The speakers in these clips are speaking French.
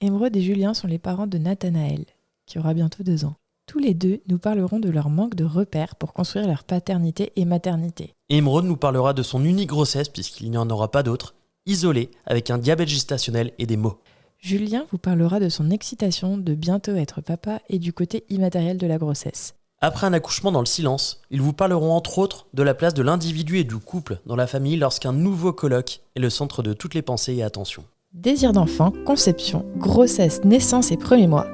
Émeraude et Julien sont les parents de Nathanaël, qui aura bientôt 2 ans. Tous les deux nous parleront de leur manque de repères pour construire leur paternité et maternité. Émeraude nous parlera de son unique grossesse, puisqu'il n'y en aura pas d'autre, isolée, avec un diabète gestationnel et des maux. Julien vous parlera de son excitation de bientôt être papa et du côté immatériel de la grossesse. Après un accouchement dans le silence, ils vous parleront entre autres de la place de l'individu et du couple dans la famille lorsqu'un nouveau coloc est le centre de toutes les pensées et attentions. Désir d'enfant, conception, grossesse, naissance et premiers mois.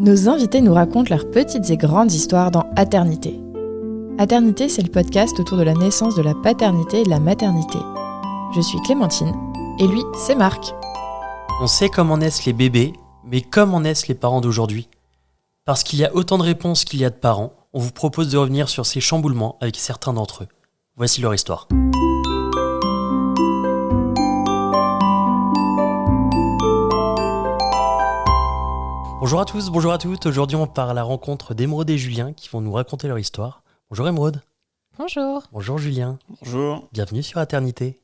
Nos invités nous racontent leurs petites et grandes histoires dans Aternité. Aternité, c'est le podcast autour de la naissance de la paternité et de la maternité. Je suis Clémentine, et lui, c'est Marc. On sait comment naissent les bébés, mais comment naissent les parents d'aujourd'hui ? Parce qu'il y a autant de réponses qu'il y a de parents, on vous propose de revenir sur ces chamboulements avec certains d'entre eux. Voici leur histoire. Bonjour à tous, bonjour à toutes. Aujourd'hui, on part à la rencontre d'Émeraude et Julien qui vont nous raconter leur histoire. Bonjour Émeraude. Bonjour. Bonjour Julien. Bonjour. Bienvenue sur Aternité.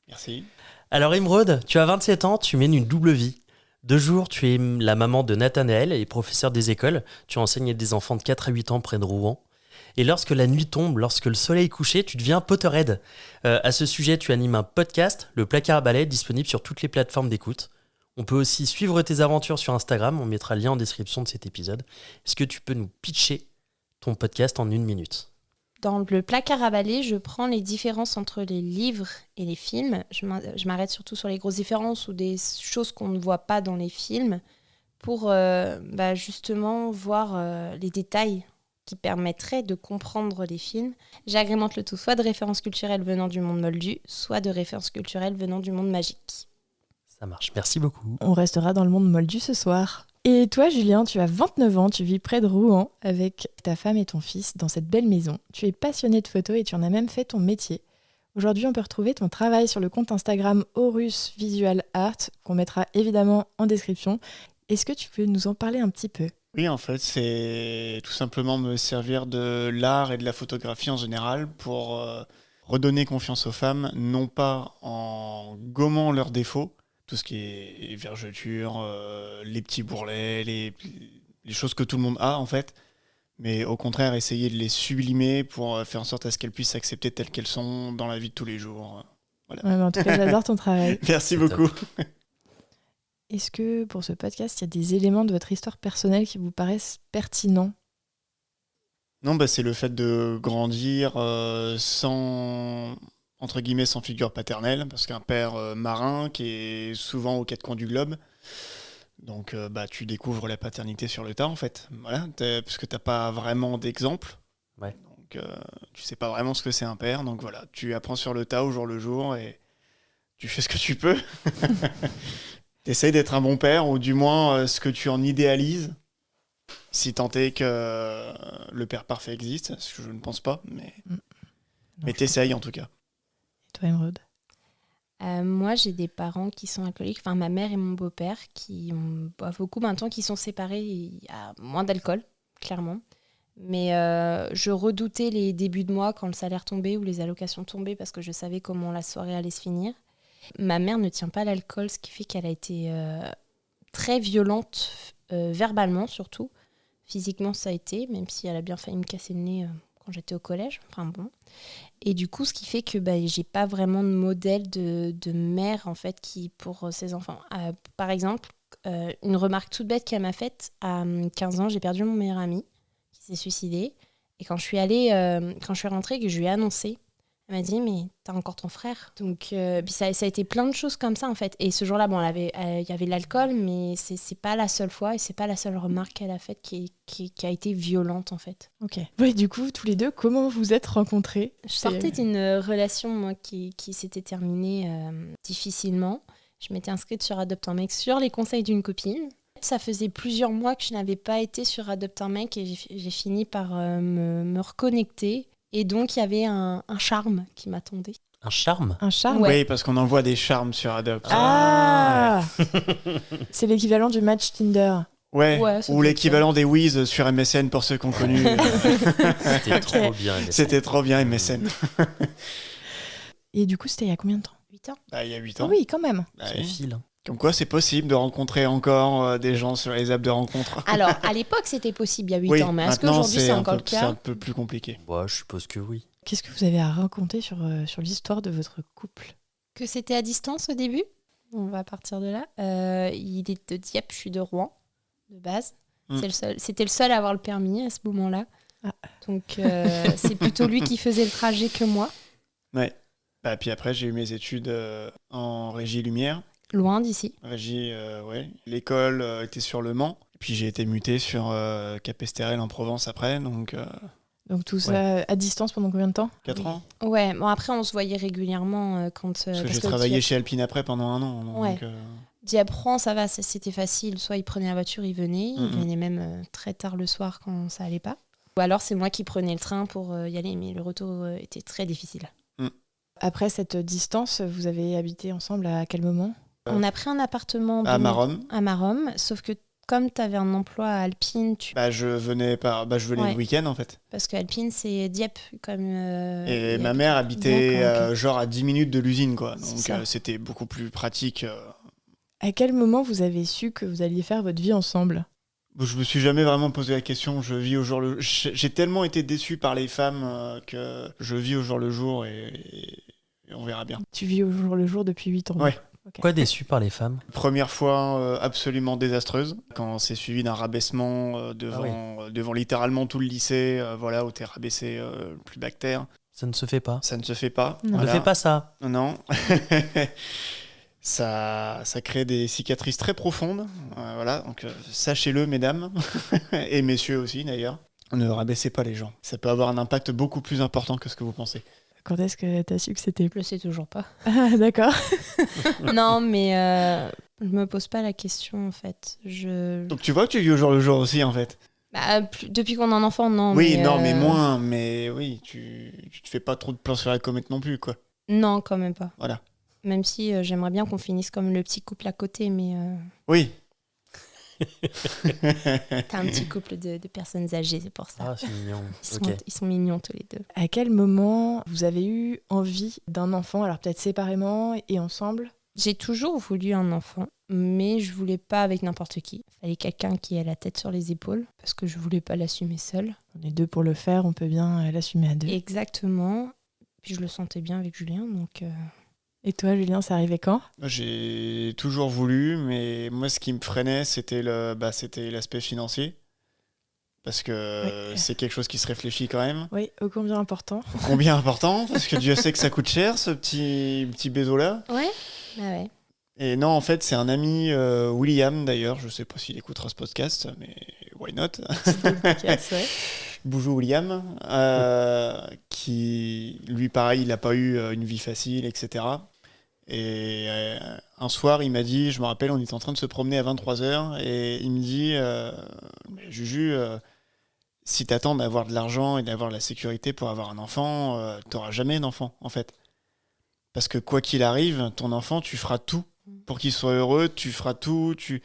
Merci. Alors Émeraude, tu as 27 ans, tu mènes une double vie. De jour, tu es la maman de Nathanaël et professeur des écoles. Tu enseignes des enfants de 4 à 8 ans près de Rouen. Et lorsque la nuit tombe, lorsque le soleil est couché, tu deviens Potterhead. À ce sujet, tu animes un podcast, Le Placard à Balai, disponible sur toutes les plateformes d'écoute. On peut aussi suivre tes aventures sur Instagram, on mettra le lien en description de cet épisode. Est-ce que tu peux nous pitcher ton podcast en 1 minute ? Dans Le Placard à Balai, je prends les différences entre les livres et les films. Je m'arrête surtout sur les grosses différences ou des choses qu'on ne voit pas dans les films pour justement voir les détails qui permettraient de comprendre les films. J'agrémente le tout soit de références culturelles venant du monde moldu, soit de références culturelles venant du monde magique. Ça marche, merci beaucoup. On restera dans le monde moldu ce soir. Et toi, Julien, tu as 29 ans, tu vis près de Rouen avec ta femme et ton fils dans cette belle maison. Tu es passionné de photos et tu en as même fait ton métier. Aujourd'hui, on peut retrouver ton travail sur le compte Instagram Horus Visual Art, qu'on mettra évidemment en description. Est-ce que tu peux nous en parler un petit peu ? Oui, en fait, c'est tout simplement me servir de l'art et de la photographie en général pour redonner confiance aux femmes, non pas en gommant leurs défauts, tout ce qui est vergeture, les petits bourrelets, les choses que tout le monde a en fait, mais au contraire essayer de les sublimer pour faire en sorte à ce qu'elles puissent s'accepter telles qu'elles sont dans la vie de tous les jours. Voilà. Ouais, en tout cas, j'adore ton travail. Merci beaucoup. Est-ce que pour ce podcast, il y a des éléments de votre histoire personnelle qui vous paraissent pertinents ? Non, c'est le fait de grandir sans figure paternelle, parce qu'un père marin qui est souvent aux 4 coins du globe, donc tu découvres la paternité sur le tas en fait, voilà, parce que t'as pas vraiment d'exemple, ouais. Donc tu sais pas vraiment ce que c'est un père, donc voilà, tu apprends sur le tas au jour le jour et tu fais ce que tu peux. T'essayes d'être un bon père, ou du moins ce que tu en idéalises, si tant est que le père parfait existe, ce que je ne pense pas, mais t'essayes en tout cas. Et toi, Émeraude ? Moi, j'ai des parents qui sont alcooliques, enfin ma mère et mon beau-père qui boivent beaucoup maintenant, qui sont séparés, il y a moins d'alcool, clairement. Mais je redoutais les débuts de mois quand le salaire tombait ou les allocations tombaient parce que je savais comment la soirée allait se finir. Ma mère ne tient pas l'alcool, ce qui fait qu'elle a été très violente, verbalement surtout. Physiquement, ça a été, même si elle a bien failli me casser le nez quand j'étais au collège. Enfin bon. Et du coup, ce qui fait que j'ai pas vraiment de modèle de mère en fait qui pour ses enfants. Par exemple, une remarque toute bête qu'elle m'a faite, à 15 ans, j'ai perdu mon meilleur ami qui s'est suicidé. Et quand je suis rentrée et que je lui ai annoncé, elle m'a dit mais t'as encore ton frère. Donc puis ça a été plein de choses comme ça en fait. Et ce jour-là, il y avait l'alcool, mais c'est pas la seule fois et c'est pas la seule remarque qu'elle a faite qui a été violente en fait. Ok. Oui, du coup, tous les deux, comment vous êtes rencontrés ? Je sortais d'une relation moi qui s'était terminée difficilement. Je m'étais inscrite sur Adopte un mec sur les conseils d'une copine. Ça faisait plusieurs mois que je n'avais pas été sur Adopte un mec et j'ai fini par me reconnecter. Et donc, il y avait un charme qui m'attendait. Un charme ? Un charme ? Ouais. Oui, parce qu'on envoie des charmes sur Adopt. Ah C'est l'équivalent du match Tinder. Ouais, Ouais, ça ou doit l'équivalent des Wiz sur MSN pour ceux qui ont connu. C'était trop bien. C'était trop bien MSN. Et du coup, c'était il y a combien de temps ? 8 ans. Il y a 8 Ah ans. oui, quand même. Bah Ça oui. file. Comme quoi, c'est possible de rencontrer encore des gens sur les apps de rencontre. Alors, à l'époque, c'était possible il y a 8 Oui, ans, mais est-ce maintenant, qu'aujourd'hui, c'est un encore peu- le c'est un cas? peu plus compliqué. Ouais, je suppose que oui. Qu'est-ce que vous avez à raconter sur l'histoire de votre couple? Que c'était à distance au début? On va partir de là. Il est de Dieppe, je suis de Rouen, de base. C'était le seul à avoir le permis à ce moment-là. Ah. Donc, c'est plutôt lui qui faisait le trajet que moi. Ouais. Bah, puis après, j'ai eu mes études en régie lumière. Loin d'ici. Régie, ouais. L'école était sur Le Mans. Puis j'ai été muté sur Capesterel en Provence après, donc Donc tout ça à distance pendant combien de temps? 4 ans. Ouais, bon après on se voyait régulièrement quand... Parce que j'ai travaillé chez Alpine après pendant 1 an. Donc, Ouais. Dieppe-Rouen, ça va, c'était facile. Soit il prenait la voiture, il venait. Il venait même très tard le soir quand ça allait pas. Ou alors c'est moi qui prenais le train pour y aller, mais le retour était très difficile. Après cette distance, vous avez habité ensemble à quel moment? On a pris un appartement à Marom. à Marom, sauf que comme tu avais un emploi à Alpine, Je venais Ouais. le week-end en fait. parce que Alpine c'est Dieppe. Et ma mère habitait D'accord, ok. genre à 10 minutes de l'usine, quoi. C'est Donc ça. c'était beaucoup plus pratique. À quel moment vous avez su que vous alliez faire votre vie ensemble? Je me suis jamais vraiment posé la question. Je vis au jour le. J'ai tellement été déçu par les femmes que je vis au jour le jour et on verra bien. Tu vis au jour le jour depuis 8 ans. Ouais. Ok. Pourquoi déçu par les femmes? Première fois absolument désastreuse, quand c'est suivi d'un rabaissement devant littéralement tout le lycée, voilà, où t'es rabaissé plus bactère. Ça ne se fait pas. Ça ne se fait pas. Non. Ne fais pas ça. Non. ça crée des cicatrices très profondes. Voilà, donc sachez-le, mesdames, et messieurs aussi d'ailleurs. Ne rabaissez pas les gens. Ça peut avoir un impact beaucoup plus important que ce que vous pensez. Quand est-ce que t'as su que c'était... Je le sais toujours pas. Ah, d'accord. Non, mais je me pose pas la question en fait. Donc tu vois que tu vis au jour le jour aussi en fait. Depuis qu'on a un enfant, non. Oui, mais, non, mais moins. Mais oui, tu te fais pas trop de plans sur la comète non plus, quoi. Non, quand même pas. Voilà. Même si j'aimerais bien qu'on finisse comme le petit couple à côté, mais Oui. t'as un petit couple de personnes âgées, c'est pour ça. Ah, c'est mignon. Ils sont mignons tous les deux. À quel moment vous avez eu envie d'un enfant, alors peut-être séparément et ensemble? J'ai toujours voulu un enfant, mais je voulais pas avec n'importe qui. Il fallait quelqu'un qui ait la tête sur les épaules, parce que je voulais pas l'assumer seule. On est deux pour le faire, on peut bien l'assumer à deux. Exactement. Puis je le sentais bien avec Julien, donc... Et toi, Julien, c'est arrivé quand? J'ai toujours voulu, mais moi, ce qui me freinait, c'était l'aspect financier. Parce que Oui. c'est quelque chose qui se réfléchit quand même. Oui, ô combien important. Combien important, parce que Dieu sait que ça coûte cher, ce petit bézo-là. Ouais. Bah ouais. Et non, en fait, c'est un ami, William d'ailleurs, je sais pas s'il écoutera ce podcast, mais why not? Ouais. Bonjour William, qui, lui, pareil, il n'a pas eu une vie facile, etc. Et un soir, il m'a dit, je me rappelle, on était en train de se promener à 23h, et il me dit, Juju, si t'attends d'avoir de l'argent et d'avoir la sécurité pour avoir un enfant, t'auras jamais d'enfant, en fait. Parce que quoi qu'il arrive, ton enfant, tu feras tout pour qu'il soit heureux, tu feras tout, tu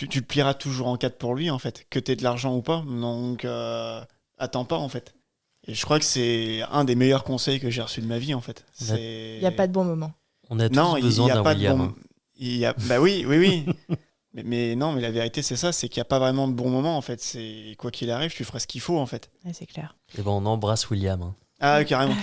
le plieras toujours en quatre pour lui, en fait, que t'aies de l'argent ou pas. Donc, attends pas, en fait. Et je crois que c'est un des meilleurs conseils que j'ai reçus de ma vie, en fait. Il n'y a pas de bon moment. On a tous Non, besoin il y a d'un pas William. de bon... Bah oui. mais non, mais la vérité, c'est ça, c'est qu'il n'y a pas vraiment de bon moment, en fait. C'est quoi qu'il arrive, tu feras ce qu'il faut, en fait. Ouais, c'est clair. Et ben on embrasse William. Hein. Ah, carrément.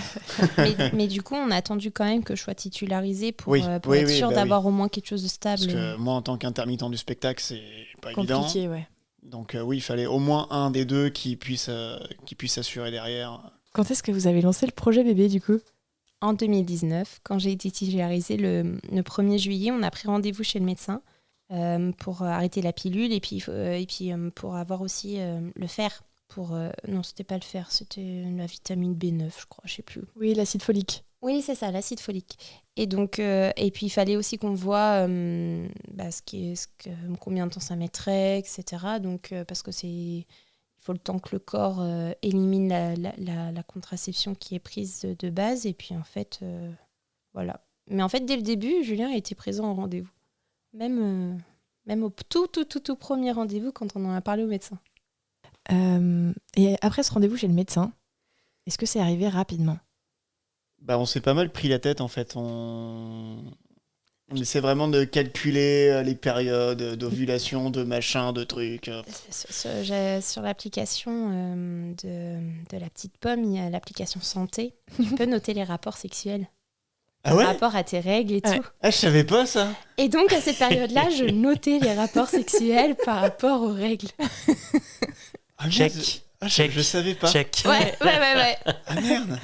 mais du coup, on a attendu quand même que je sois titularisée pour être Oui, sûr bah d'avoir au moins quelque chose de stable. Parce que moi, en tant qu'intermittent du spectacle, c'est pas évident. Compliqué, ouais. Donc oui, il fallait au moins un des deux qui puisse assurer derrière. Quand est-ce que vous avez lancé le projet bébé, du coup? En 2019, quand j'ai été titularisée le 1er juillet, on a pris rendez-vous chez le médecin pour arrêter la pilule et puis pour avoir aussi le fer. Non, c'était pas le fer, c'était la vitamine B9, je crois, je sais plus. Oui, l'acide folique. Oui, c'est ça, l'acide folique. Et donc, et puis il fallait aussi qu'on voit combien de temps ça mettrait, etc. Donc, parce que il faut le temps que le corps élimine la contraception qui est prise de base. Et puis en fait, voilà. Mais en fait, dès le début, Julien a été présent au rendez-vous. Même au tout premier rendez-vous, quand on en a parlé au médecin. Et après ce rendez-vous chez le médecin, est-ce que c'est arrivé rapidement? Bah, on s'est pas mal pris la tête, en fait. On essaie vraiment de calculer les périodes d'ovulation, de machin, de trucs. Sur l'application de la petite pomme, il y a l'application santé. Tu peux noter les rapports sexuels. Ah ouais? Par rapport à tes règles et Ouais. tout. Ah, je savais pas ça. Et donc, à cette période-là, je notais les rapports sexuels par rapport aux règles. Ah, Check. merde. Ah, Check. je savais pas. Check. Ouais. Ah merde.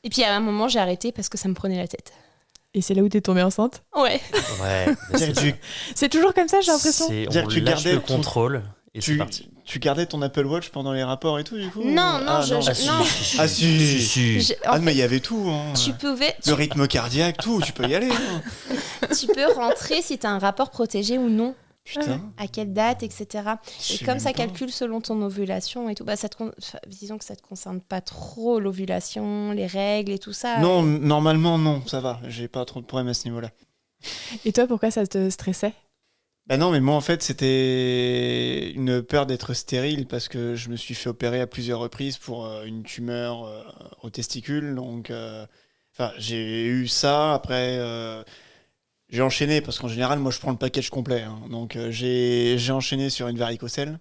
Et puis, à un moment, j'ai arrêté parce que ça me prenait la tête. Et c'est là où t'es tombée enceinte? Ouais. Ouais, mais c'est ça. C'est toujours comme ça, j'ai l'impression. On Tu lâche gardais le ton- contrôle et c'est Tu, parti. tu gardais ton Apple Watch pendant les rapports et tout, du coup? Non, non, Ah, je- Ah si, non. Ah, si. si. En Ah, fait, mais il y avait tout. Hein. tu pouvais... Le rythme cardiaque, tout. Tu peux y aller. Hein. Tu peux rentrer si tu as un rapport protégé ou non, Putain. à quelle date, etc. je Et sais comme même ça pas. calcule selon ton ovulation et tout, bah disons que ça te concerne pas trop l'ovulation, les règles et tout ça. Non, normalement, non. Ça va. J'ai pas trop de problèmes à ce niveau-là. Et toi, pourquoi ça te stressait? Bah non, mais moi, en fait, c'était une peur d'être stérile parce que je me suis fait opérer à plusieurs reprises pour une tumeur au testicule. Donc, enfin, j'ai eu ça. Après, j'ai enchaîné parce qu'en général, moi, je prends le package complet. Hein. Donc, j'ai enchaîné sur une varicocèle.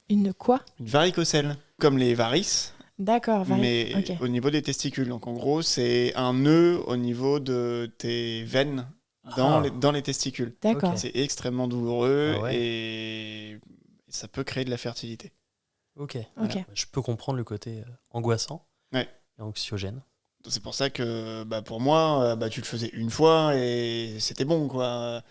Une quoi? Une varicocèle, comme les varices, D'accord, mais ok. au niveau des testicules. Donc, en gros, c'est un nœud au niveau de tes veines dans les testicules. D'accord. Ok. C'est extrêmement douloureux Ah ouais. et ça peut créer de la fertilité. Ok. Ok. Je peux comprendre le côté angoissant Ouais. et anxiogène. C'est pour ça que pour moi, tu le faisais une fois et c'était bon, quoi.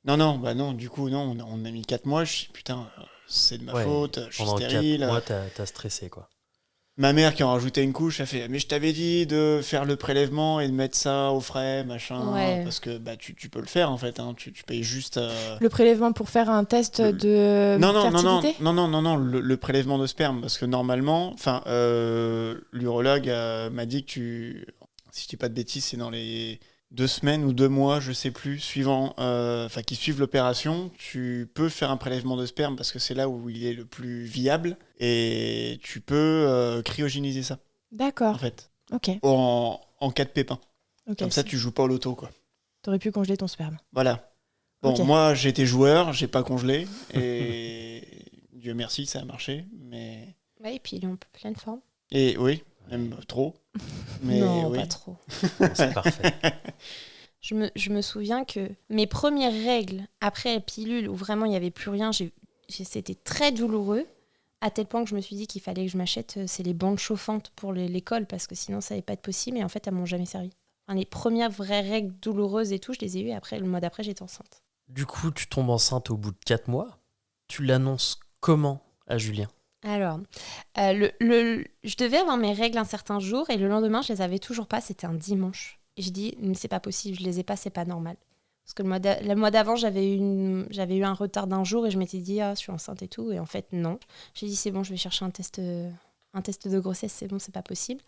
Non, du coup, non, on a mis 4 mois. Je suis putain, c'est de ma Ouais. faute, je suis Pendant stérile. 4 mois, t'as stressé, quoi. Ma mère qui en rajoutait une couche, elle fait mais je t'avais dit de faire le prélèvement et de mettre ça au frais, machin, Ouais. parce que tu peux le faire en fait, hein, tu payes juste. Le prélèvement pour faire un test de Non, fertilité? non, le prélèvement de sperme, parce que normalement, enfin, l'urologue m'a dit que si je dis pas de bêtises, c'est dans les 2 semaines ou 2 mois, je sais plus, suivant, enfin, qui suivent l'opération, tu peux faire un prélèvement de sperme parce que c'est là où il est le plus viable et tu peux cryogéniser ça, en D'accord, fait, ok. en cas de pépin. Ok. Comme ça, tu joues pas au loto, quoi. T'aurais pu congeler ton sperme. Voilà. Bon, Ok. moi, j'étais joueur, j'ai pas congelé et Dieu merci, ça a marché, mais. Ouais, et puis il est en pleine forme. Et oui, même trop. Mais non, oui. pas trop. C'est parfait. Je me souviens que mes premières règles après la pilule, où vraiment il n'y avait plus rien, c'était très douloureux, à tel point que je me suis dit qu'il fallait que je m'achète c'est les bandes chauffantes pour l'école, parce que sinon ça n'allait pas être possible, et en fait elles m'ont jamais servi. Enfin, les premières vraies règles douloureuses et tout, je les ai eues, et après, le mois d'après, j'étais enceinte. Du coup, tu tombes enceinte au bout de 4 mois. Tu l'annonces comment à Julien? Alors, je devais avoir mes règles un certain jour, et le lendemain, je les avais toujours pas, c'était un dimanche. Et je dis, c'est pas possible, je les ai pas, c'est pas normal. Parce que le mois d'avant, j'avais eu un retard d'un jour, et je m'étais dit, je suis enceinte et tout, et en fait, non. J'ai dit, c'est bon, je vais chercher un test de grossesse, c'est bon, c'est pas possible.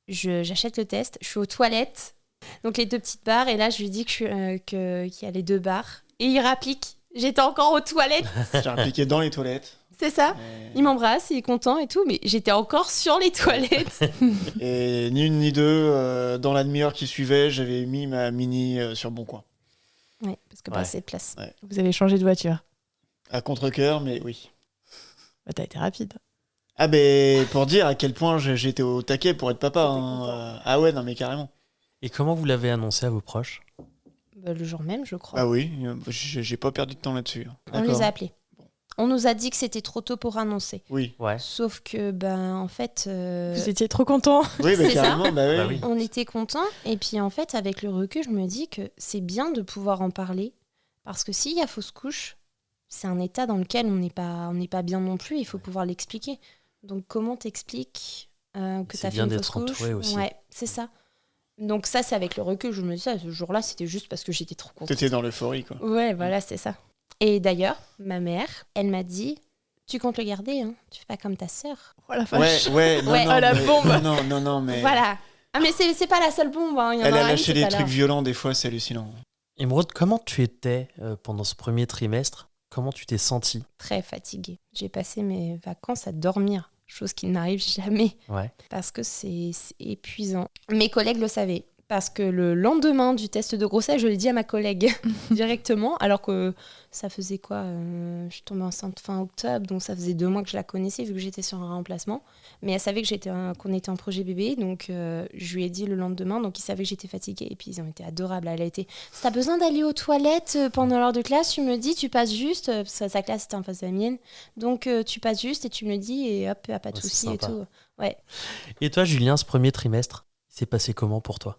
J'achète le test, je suis aux toilettes, donc les 2 petites barres, et là, je lui dis qu'il y a les 2 barres, et il rapplique. J'étais encore aux toilettes, J'ai appliqué dans les toilettes. c'est ça. Il m'embrasse, il est content et tout, mais j'étais encore sur les toilettes. Et ni une ni deux, dans la demi-heure qui suivait, j'avais mis ma mini sur Bon Coin. Ouais, parce que pas assez de place. Ouais. Vous avez changé de voiture. À contre-cœur, mais oui. Bah, t'as été rapide. Ah ben, pour dire à quel point j'étais au taquet pour être papa. Hein. Ah ouais, non mais carrément. Et comment vous l'avez annoncé à vos proches? Bah, le jour même, je crois. Ah oui, j'ai pas perdu de temps là-dessus. On les a appelés. On nous a dit que c'était trop tôt pour annoncer. Oui. Ouais. Sauf que, en fait... Vous étiez trop content. Oui, bah, C'est ça. carrément, bah oui. Bah oui. On était contents. Et puis, en fait, avec le recul, je me dis que c'est bien de pouvoir en parler. Parce que s'il y a fausse couche, c'est un état dans lequel on n'est pas bien non plus. Il faut pouvoir l'expliquer. Donc, comment t'expliques que C'est tu as fait bien une d'être fausse couche? entouré aussi. Ouais, c'est ça. Donc ça, c'est avec le recul. Je me dis ça, ce jour-là, c'était juste parce que j'étais trop contente. T'étais dans l'euphorie, quoi. Ouais, voilà, c'est ça. Et d'ailleurs, ma mère, elle m'a dit, tu comptes le garder, hein, tu fais pas comme ta sœur. Oh la Ouais, vache. ouais, non, Ouais. non, Ah, la mais- bombe. Non, mais... Voilà. Ah, mais c'est pas la seule bombe, hein. Il y en Elle aura a une lâché tout des à trucs l'heure. violents, des fois, c'est hallucinant. Émeraude, comment tu étais pendant ce premier trimestre? Comment tu t'es sentie? Très fatiguée. J'ai passé mes vacances à dormir, chose qui n'arrive jamais, Ouais. parce que c'est épuisant. Mes collègues le savaient. Parce que le lendemain du test de grossesse, je l'ai dit à ma collègue directement, alors que ça faisait quoi je suis tombée enceinte fin octobre, donc ça faisait 2 mois que je la connaissais vu que j'étais sur un remplacement. Mais elle savait que qu'on était en projet bébé, donc je lui ai dit le lendemain, donc ils savaient que j'étais fatiguée. Et puis ils ont été adorables. Elle a été, si t'as besoin d'aller aux toilettes pendant l'heure de classe, tu me dis, tu passes juste, parce que sa classe était en face de la mienne, donc tu passes juste et tu me le dis, et hop, pas de Ouais, c'est soucis et sympa. tout. Ouais. Et toi, Julien, ce premier trimestre, il s'est passé comment pour toi?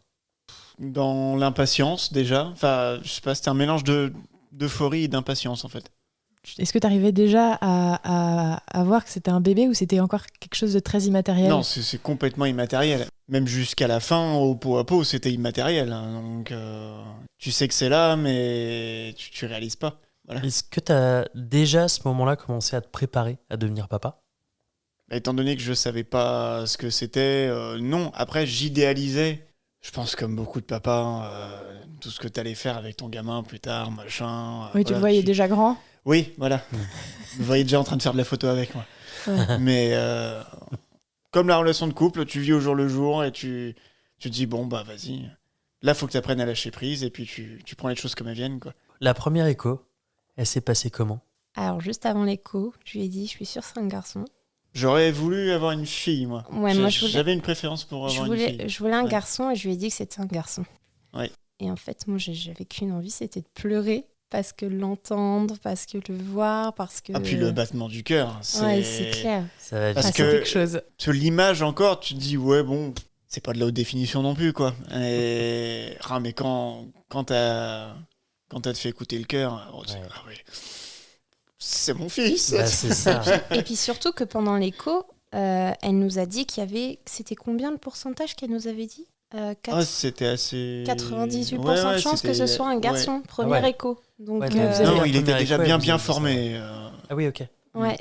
Dans l'impatience, déjà. Enfin, je sais pas, c'était un mélange d'euphorie et d'impatience, en fait. Est-ce que tu arrivais déjà à voir que c'était un bébé ou c'était encore quelque chose de très immatériel? Non, c'est complètement immatériel. Même jusqu'à la fin, au pot à pot, c'était immatériel. Hein. Donc, tu sais que c'est là, mais tu réalises pas. Voilà. Est-ce que tu as déjà à ce moment-là commencé à te préparer à devenir papa? Bah, étant donné que je savais pas ce que c'était, non. Après, j'idéalisais, je pense comme beaucoup de papas, tout ce que tu allais faire avec ton gamin plus tard, machin. Oui, tu le voilà, voyais déjà grand. Oui, voilà. Vous voyez déjà en train de faire de la photo avec moi. Ouais. Mais comme la relation de couple, tu vis au jour le jour et tu te dis, bon, bah vas-y. Là, faut que tu apprennes à lâcher prise et puis tu prends les choses comme elles viennent, quoi. La première écho, elle s'est passée comment? Alors, juste avant l'écho, je lui ai dit, je suis sûre que c'est un garçon. J'aurais voulu avoir une fille, moi. Ouais, moi, je voulais- J'avais une préférence pour avoir une fille. Je voulais un Ouais. garçon et je lui ai dit que c'était un garçon. Ouais. Et en fait, moi, j'avais qu'une envie, c'était de pleurer. Parce que l'entendre, parce que le voir, parce que... Ah, puis le battement du cœur. Ouais, c'est clair. Ça va Parce vite. C'est que- quelque chose. Sur l'image encore, tu te dis, ouais, bon, c'est pas de la haute définition non plus, quoi. Et... Ah, mais quand t'as te fait écouter le cœur, oh, Ouais. ah oui, c'est mon fils. Bah, c'est ça. Et puis surtout que pendant l'écho, elle nous a dit qu'il y avait... C'était combien le pourcentage qu'elle nous avait dit Ah, c'était assez... 98% Ouais, de chance que ce c'était- soit un garçon, premier Ah ouais. écho. Donc, Ouais, donc vous avez- Non, la il était première déjà écho, bien elle vous a dit ça. formé. Ah oui, ok. ouais.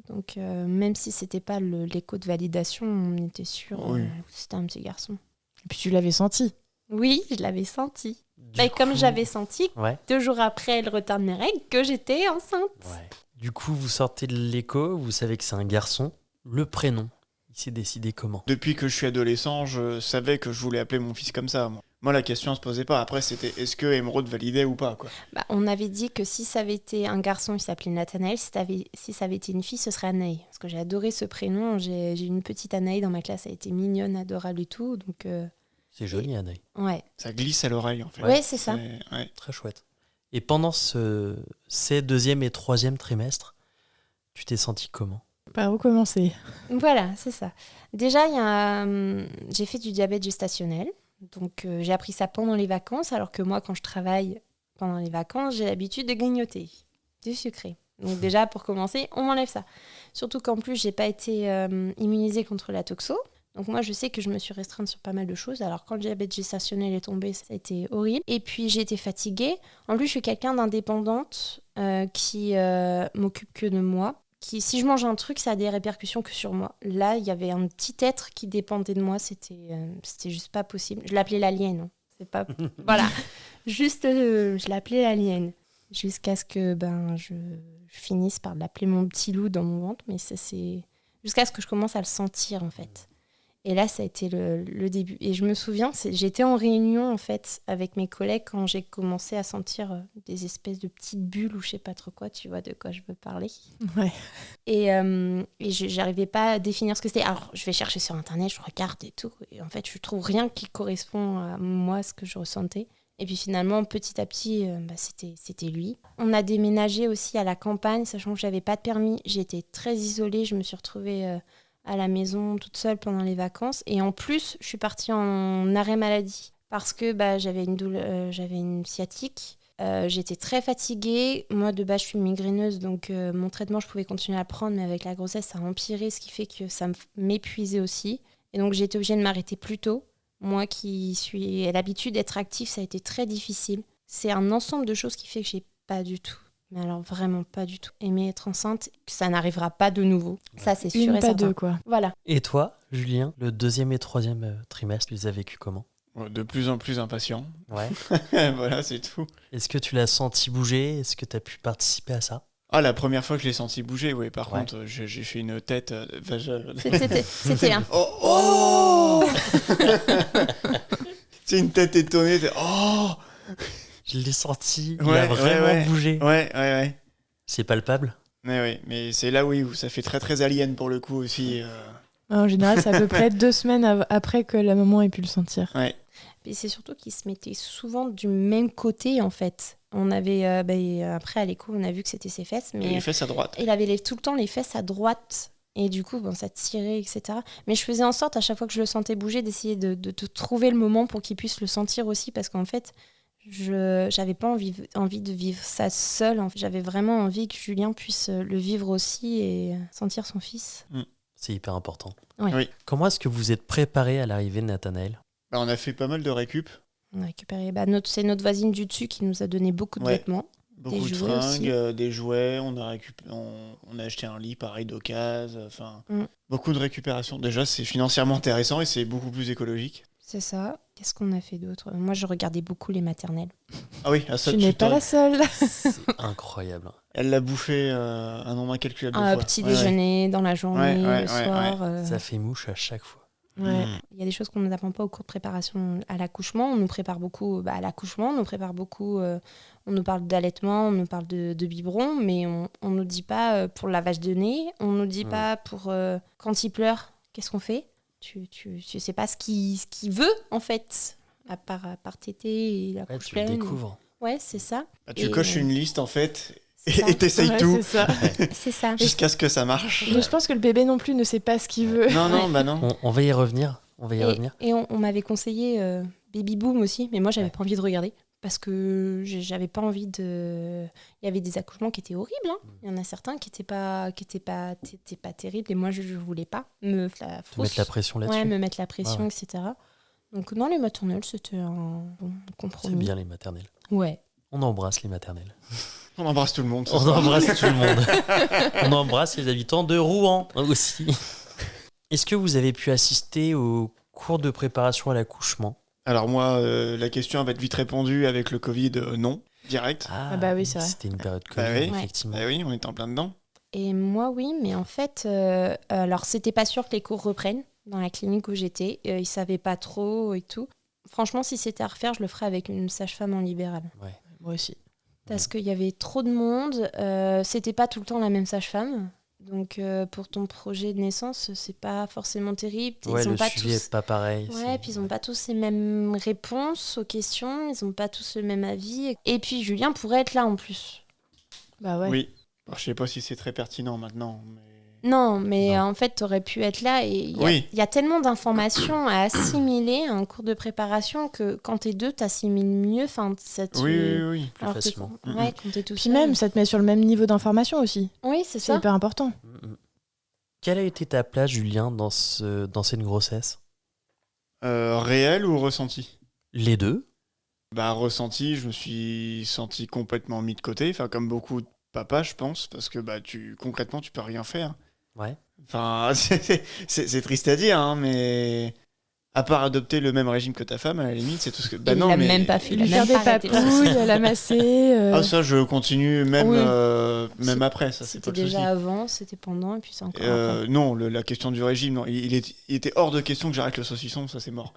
Donc même si c'était pas l'écho de validation, on était sûr Oui. que c'était un petit garçon. Et puis tu l'avais senti. Oui, je l'avais senti. Du Mais comme coup- j'avais senti Ouais. 2 jours après le retard de mes règles que j'étais enceinte. Ouais. Du coup, vous sortez de l'écho, vous savez que c'est un garçon. Le prénom, il s'est décidé comment? Depuis que je suis adolescent, je savais que je voulais appeler mon fils comme ça. Moi, la question se posait pas. Après, c'était est-ce que Emeraude validait ou pas, quoi. Bah, on avait dit que si ça avait été un garçon, il s'appelait Nathanaël. Si ça avait été une fille, ce serait Anaï. Parce que j'ai adoré ce prénom. J'ai une petite Anaï dans ma classe. Elle était mignonne, adorable et tout. Donc, C'est joli, Anaï. ouais. Ça glisse à l'oreille, en fait. Ouais, c'est ça. Ouais. Très chouette. Et pendant ces deuxième et troisième trimestres, tu t'es senti comment? Par où commencer? Voilà, c'est ça. Déjà, j'ai fait du diabète gestationnel. Donc, j'ai appris ça pendant les vacances. Alors que moi, quand je travaille pendant les vacances, j'ai l'habitude de grignoter du sucré. Donc, déjà, pour commencer, on m'enlève ça. Surtout qu'en plus, j'ai pas été immunisée contre la toxo. Donc moi, je sais que je me suis restreinte sur pas mal de choses. Alors quand le diabète gestationnel est tombé, ça a été horrible. Et puis j'ai été fatiguée. En plus, je suis quelqu'un d'indépendante qui m'occupe que de moi. Si je mange un truc, ça a des répercussions que sur moi. Là, il y avait un petit être qui dépendait de moi. C'était juste pas possible. Je l'appelais l'alien. Hein. C'est pas... voilà. Juste, je l'appelais l'alien. Jusqu'à ce que je finisse par l'appeler mon petit loup dans mon ventre. Mais c'est jusqu'à ce que je commence à le sentir, en fait. Et là, ça a été le début. Et je me souviens, j'étais en réunion, en fait, avec mes collègues quand j'ai commencé à sentir des espèces de petites bulles ou je sais pas trop quoi, tu vois de quoi je veux parler. Ouais. Et j'arrivais pas à définir ce que c'était. Alors, je vais chercher sur Internet, je regarde et tout. Et en fait, je trouve rien qui correspond à moi, ce que je ressentais. Et puis finalement, petit à petit, c'était lui. On a déménagé aussi à la campagne, sachant que j'avais pas de permis. J'étais très isolée, je me suis retrouvée... à la maison toute seule pendant les vacances. Et en plus, je suis partie en arrêt maladie parce que j'avais une sciatique. J'étais très fatiguée. Moi, de base, je suis migraineuse, donc mon traitement, je pouvais continuer à le prendre, mais avec la grossesse, ça a empiré, ce qui fait que ça m'épuisait aussi. Et donc, j'ai été obligée de m'arrêter plus tôt. Moi qui suis à l'habitude d'être active, ça a été très difficile. C'est un ensemble de choses qui fait que j'ai pas du tout, mais alors vraiment pas du tout aimé être enceinte, ça n'arrivera pas de nouveau. Ça, c'est sûr Une, et pas certain. deux, quoi. Voilà. Et toi, Julien, le deuxième et troisième trimestre, tu les as vécus comment? De plus en plus impatient. Ouais. Voilà, c'est tout. Est-ce que tu l'as senti bouger? Est-ce que tu as pu participer à ça? Ah, la première fois que je l'ai senti bouger, oui. Par Ouais. contre, j'ai fait une tête... C'était un. Oh, oh C'est une tête étonnée. Oh. Je l'ai senti. Il Ouais, a vraiment ouais. bougé. Ouais. C'est palpable. Mais c'est là, oui, où ça fait très très alien pour le coup aussi. En général, c'est à peu près 2 semaines après que la maman ait pu le sentir. Ouais. Et c'est surtout qu'il se mettait souvent du même côté, en fait. On avait, après, à l'écho, on a vu que c'était ses fesses. Et Mais les fesses à droite. il avait tout le temps les fesses à droite. Et du coup, ça tirait, etc. Mais je faisais en sorte, à chaque fois que je le sentais bouger, d'essayer de trouver le moment pour qu'il puisse le sentir aussi. Parce qu'en fait, j'avais pas envie de vivre ça seul. En fait, j'avais vraiment envie que Julien puisse le vivre aussi et sentir son fils. C'est hyper important. Ouais. Oui. Comment est-ce que vous êtes préparé à l'arrivée de Nathanaël? Bah, on a fait pas mal de récup. On a récupéré. C'est notre voisine du dessus qui nous a donné beaucoup de Ouais. vêtements. Beaucoup Des de jouets aussi. fringues, des jouets. On a acheté un lit pareil d'occasion. Enfin, Mm. beaucoup de récupération. Déjà, c'est financièrement intéressant et c'est beaucoup plus écologique. C'est ça. Qu'est-ce qu'on a fait d'autre? Moi, je regardais beaucoup les maternelles. Ah oui, à ça, Tu n'es pas la seule. C'est incroyable. Elle l'a bouffé un nombre incalculable de Un fois. petit Ouais, déjeuner, dans la journée, Ouais, le ouais, soir. Ça fait mouche à chaque fois. Ouais. Il y a des choses qu'on ne nous apprend pas au cours de préparation à l'accouchement. On nous prépare beaucoup à l'accouchement, on nous prépare beaucoup, on nous parle d'allaitement, on nous parle de biberon, mais on ne nous dit pas pour le lavage de nez, on ne nous dit pas pour quand il pleure, qu'est-ce qu'on fait? Tu sais pas ce qu'il veut, en fait, à part téter et la Ouais, couche tu le pleine. découvres. Ouais, c'est ça. Bah, tu Et, coches une liste en fait c'est ça. et t'essayes Ouais, tout c'est ça. C'est ça. jusqu'à ce que ça marche. Mais je pense que le bébé non plus ne sait pas ce qu'il veut. Non, non, bah non. On va y revenir. On va y revenir. Et on m'avait conseillé Baby Boom aussi, mais moi, j'avais pas envie de regarder. Parce que j'avais pas envie de. Il y avait des accouchements qui étaient horribles. Hein. Il y en a certains qui étaient pas terribles. Et moi, je voulais pas me Te mettre la pression là-dessus. Ouais, me mettre la pression, ouais. etc. Donc, non, les maternelles, c'était un bon C'est compromis. bien les maternelles. Ouais. On embrasse les maternelles. On embrasse tout le monde. ce On soir. embrasse tout le monde. On embrasse les habitants de Rouen aussi. Est-ce que vous avez pu assister au cours de préparation à l'accouchement? Alors moi, la question va être vite répondue avec le Covid, non, direct. Ah bah oui, c'est vrai. C'était une période Bah Covid, oui. effectivement. Bah oui, on est en plein dedans. Et moi, oui, mais en fait, alors c'était pas sûr que les cours reprennent dans la clinique où j'étais. Ils savaient pas trop et tout. Franchement, si c'était à refaire, je le ferais avec une sage-femme en libéral. Moi aussi. Parce qu'il y avait trop de monde. C'était pas tout le temps la même sage-femme. Donc, pour ton projet de naissance, c'est pas forcément terrible. Ouais, Ils ont le pas suivi tous... est pas pareil. Ouais, puis ils n'ont pas tous les mêmes réponses aux questions. Ils n'ont pas tous le même avis. Et puis, Julien pourrait être là en plus. Bah ouais. Oui. Alors, je sais pas si c'est très pertinent maintenant. Mais... Non, mais Non. en fait, tu aurais pu être là. Et il Oui. y a tellement d'informations à assimiler à un cours de préparation que quand t'es deux, t'assimiles mieux. Enfin, ça te... Oui. Plus Alors que facilement. ouais, quand t'es tout Puis seul. même, ça te met sur le même niveau d'information aussi. Oui, c'est C'est ça. hyper important. Quelle a été ta place, Julien, dans cette grossesse? Réel ou ressenti? Les deux. Bah ressenti, je me suis senti complètement mis de côté. Enfin, comme beaucoup de papas, je pense, parce que bah concrètement, tu peux rien faire. Ouais. Enfin, c'est triste à dire, hein, mais à part adopter le même régime que ta femme, à la limite, c'est tout ce que. Bah Il non, l'a mais même pas fait. Il a Lui faire même des pas arrêté. papouilles, la masser. Ah ça, je continue même Oui. même après, ça c'est C'était pas le souci. déjà avant, c'était pendant, et puis c'est encore après. Non, la question du régime, non, il était hors de question que j'arrête le saucisson, ça c'est mort.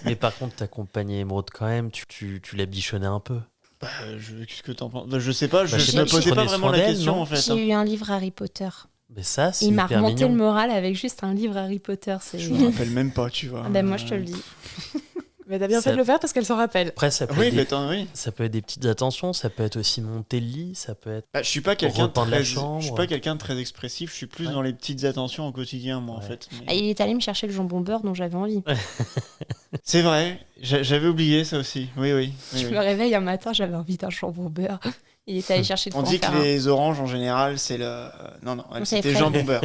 Mais par contre, t'accompagnais Émeraude quand même. Tu l'as bichonné un peu. Bah, qu'est-ce que t'en penses? Bah, je sais pas, je Bah, je sais me pas, tu posais pas prenais vraiment soin la d'elle, question non en fait. J'ai hein. eu un livre Harry Potter. Mais ça, c'est Il m'a hyper remonté mignon. le moral avec juste un livre Harry Potter. C'est... Je me rappelle même pas, tu vois. Ah ben moi, je te le dis. Mais t'as bien Ça- fait de le faire parce qu'elle s'en rappelle. Après, ça peut, Oui, être mais des, attends, oui. ça peut être des petites attentions, ça peut être aussi monter le lit, ça peut être... Bah, je suis pas quelqu'un de repeindre la très, chambre. je suis pas quelqu'un de très expressif. Je suis plus Ouais. dans les petites attentions au quotidien, moi, en Ouais. fait. Mais- Ah, il est allé me chercher le jambon beurre dont j'avais envie. C'est vrai, j'avais oublié ça aussi. Oui. Je me réveille un matin, j'avais envie d'un jambon beurre. Il est allé chercher de On quoi en dit que faire un. les oranges en général, c'est le. Non, c'est c'était frais. jambon beurre.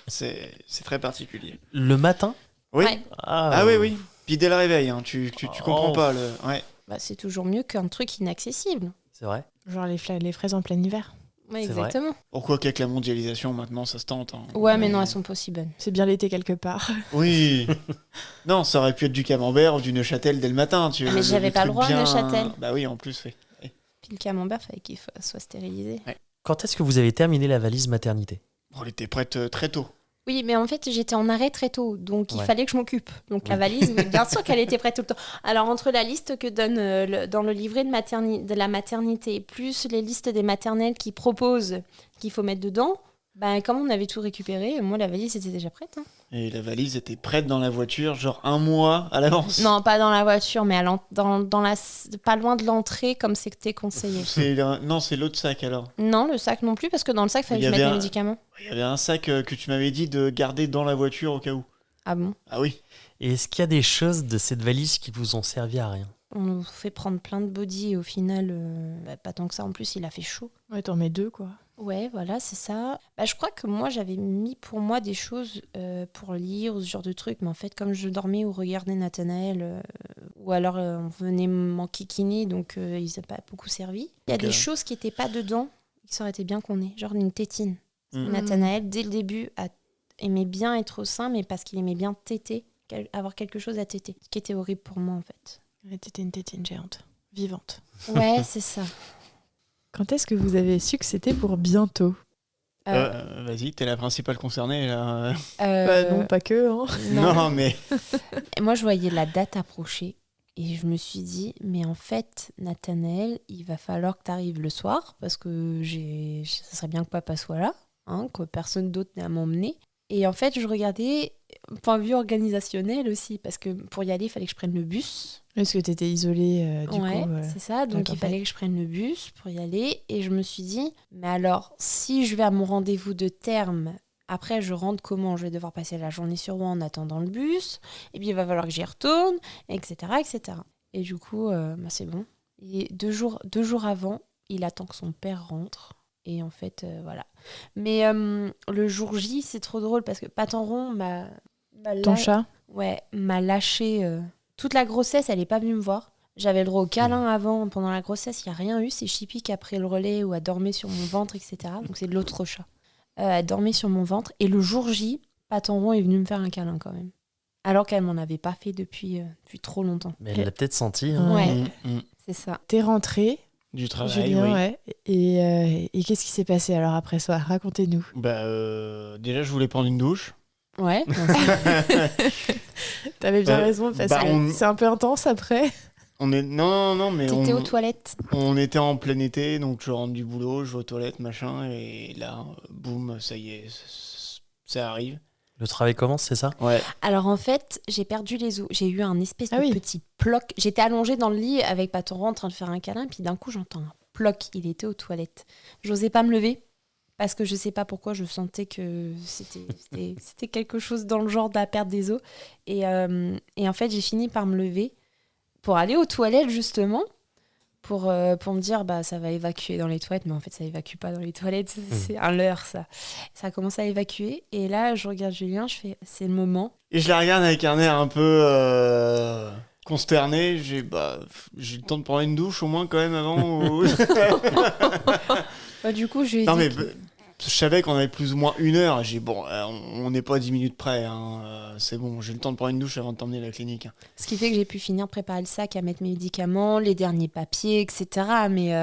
C'est très particulier. Le matin? Oui. Ouais. Ah oui. Puis dès le réveil, hein, tu comprends Oh. pas le. Ouais. Bah, c'est toujours mieux qu'un truc inaccessible. C'est vrai. Genre les fraises en plein hiver. Ouais, C'est vrai. exactement. Pourquoi qu'avec la mondialisation maintenant ça se tente. Hein. Ouais, mais non, elles sont pas aussi bonnes. C'est bien l'été quelque part. Oui. Non, ça aurait pu être du camembert ou du Neuchâtel dès le matin. Tu Ah, vois, mais des j'avais pas le trucs droit, Neuchâtel. Bah oui, en plus, oui. Puis le camembert, fallait qu'il soit stérilisé. Quand est-ce que vous avez terminé la valise maternité? On était prête très tôt. Oui, mais en fait, j'étais en arrêt très tôt, donc il Ouais. fallait que je m'occupe. Donc la valise, oui, bien sûr qu'elle était prête tout le temps. Alors, entre la liste que donne dans le livret de la maternité, plus les listes des maternelles qui proposent qu'il faut mettre dedans, comme on avait tout récupéré, moi, la valise était déjà prête. Hein. Et la valise était prête dans la voiture, genre un mois à l'avance. Non, pas dans la voiture, mais pas loin de l'entrée, comme c'était conseillé. Non, c'est l'autre sac alors. Non, le sac non plus, parce que dans le sac, il fallait Il y que je mette avait les médicaments. Il y avait un sac que tu m'avais dit de garder dans la voiture au cas où. Ah bon? Ah oui. Et est-ce qu'il y a des choses de cette valise qui vous ont servi à rien? On nous fait prendre plein de body et au final, pas tant que ça. En plus, il a fait chaud. Ouais, t'en mets 2, quoi. Ouais, voilà, c'est ça. Je crois que moi, j'avais mis pour moi des choses pour lire ou ce genre de trucs. Mais en fait, comme je dormais ou regardais Nathanaël, ou alors on venait m'enquiquiner, donc ils n'ont pas beaucoup servi. Il y a Ok. des choses qui n'étaient pas dedans, qui ça aurait été bien qu'on ait. Genre une tétine. Mm. Nathanaël, dès le début, aimait bien être au sein, mais parce qu'il aimait bien téter, avoir quelque chose à téter. Ce qui était horrible pour moi, en fait. Ouais, t'étais une tétine géante, vivante. Ouais, c'est ça. Quand est-ce que vous avez su que c'était pour bientôt? Vas-y, t'es la principale concernée là. Non, pas que, hein. Non, mais Et moi, je voyais la date approcher et je me suis dit, mais en fait, Nathanaël, il va falloir que tu arrives le soir parce que ça serait bien que papa soit là, hein, que personne d'autre n'ait à m'emmener. Et en fait, je regardais, point de vue organisationnel aussi, parce que pour y aller, il fallait que je prenne le bus. Est-ce que t'étais isolée, du Ouais, coup c'est ça. Donc, D'accord. il fallait que je prenne le bus pour y aller. Et je me suis dit, mais alors, si je vais à mon rendez-vous de terme, après, je rentre comment? Je vais devoir passer la journée sur moi en attendant le bus. Et puis, il va falloir que j'y retourne, etc., etc. Et du coup, c'est bon. Et deux jours avant, il attend que son père rentre. Et en fait, voilà. Mais le jour J, c'est trop drôle parce que Patenron Ton chat? Ouais, m'a lâché toute la grossesse, elle est pas venue me voir. J'avais le droit au câlin avant, pendant la grossesse, il n'y a rien eu. C'est Chippy qui a pris le relais ou a dormi sur mon ventre, etc. Donc c'est de l'autre chat. Elle dormait sur mon ventre. Et le jour J, Patenron est venu me faire un câlin quand même. Alors qu'elle m'en avait pas fait depuis trop longtemps. Mais elle l'a peut-être senti. Hein. Ouais. Mm. C'est ça. T'es rentrée, Du travail, Julien, oui. ouais. Et qu'est-ce qui s'est passé alors après ça? Racontez-nous. Déjà, je voulais prendre une douche. Ouais. T'avais bien raison, parce que c'est un peu intense après. Non, mais T'étais aux toilettes. on était en plein été, donc je rentre du boulot, je vais aux toilettes, machin, et là, boum, ça y est, ça arrive. Le travail commence, c'est ça? Ouais. Alors en fait, j'ai perdu les os. J'ai eu un espèce de oui. petit ploc. J'étais allongée dans le lit avec Patenron en train de faire un câlin, puis d'un coup j'entends un ploc. Il était aux toilettes. J'osais pas me lever parce que je sais pas pourquoi je sentais que c'était quelque chose dans le genre de la perte des os. Et en fait, j'ai fini par me lever pour aller aux toilettes justement. Pour me dire ça va évacuer dans les toilettes, mais en fait ça évacue pas dans les toilettes, c'est un leurre ça. Ça commence à évacuer et là je regarde Julien, je fais c'est le moment. Et je la regarde avec un air un peu consterné. J'ai le temps de prendre une douche au moins quand même avant. Du coup je lui ai Non dit mais je savais qu'on avait plus ou moins une heure. J'ai dit, on n'est pas à 10 minutes près. Hein. C'est bon, j'ai le temps de prendre une douche avant de t'emmener à la clinique. ce qui fait que j'ai pu finir de préparer le sac, à mettre mes médicaments, les derniers papiers, etc. Mais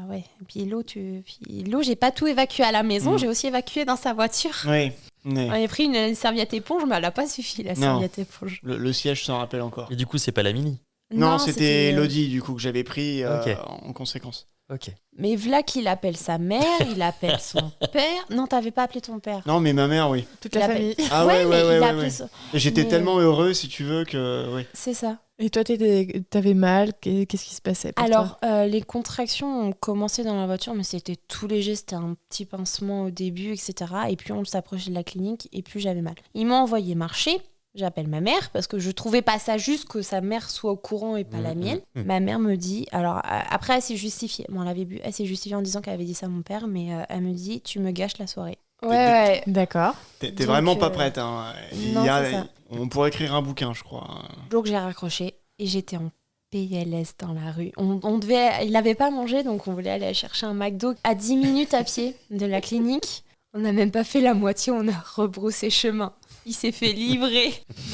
ouais. Et puis l'eau, j'ai pas tout évacué à la maison, j'ai aussi évacué dans sa voiture. Oui. On avait pris une serviette éponge, mais elle n'a pas suffi, la serviette éponge. Le siège s'en rappelle encore. Et du coup, c'est pas la mini. Non, c'était Elodie du coup que j'avais pris Ok. en conséquence. Ok. Mais voilà qu'il appelle sa mère, il appelle son père. Non, t'avais pas appelé ton père. Non, mais ma mère, oui. Toute Il la appelle- famille. Ah mais ouais. il a appelé son- Et j'étais Mais- tellement heureux, si tu veux, que oui. C'est ça. Et toi, t'avais mal? Qu'est-ce qui se passait pour toi? Alors, les contractions ont commencé dans la voiture, mais c'était tout léger. C'était un petit pincement au début, etc. Et puis, on s'approchait de la clinique et plus j'avais mal. Il m'a envoyé marcher. J'appelle ma mère parce que je trouvais pas ça juste que sa mère soit au courant et pas la mienne. Ma mère me dit, alors après elle s'est justifiée. Bon, elle s'est justifiée en disant qu'elle avait dit ça à mon père, mais elle me dit, tu me gâches la soirée. Ouais. D'accord. T'es Donc, vraiment pas prête. Hein. non, c'est ça. On pourrait écrire un bouquin, je crois. Donc j'ai raccroché et j'étais en PLS dans la rue. Il n'avait pas mangé, donc on voulait aller chercher un McDo à 10 minutes à pied de la clinique. On n'a même pas fait la moitié, on a rebroussé chemin. Il s'est fait livrer.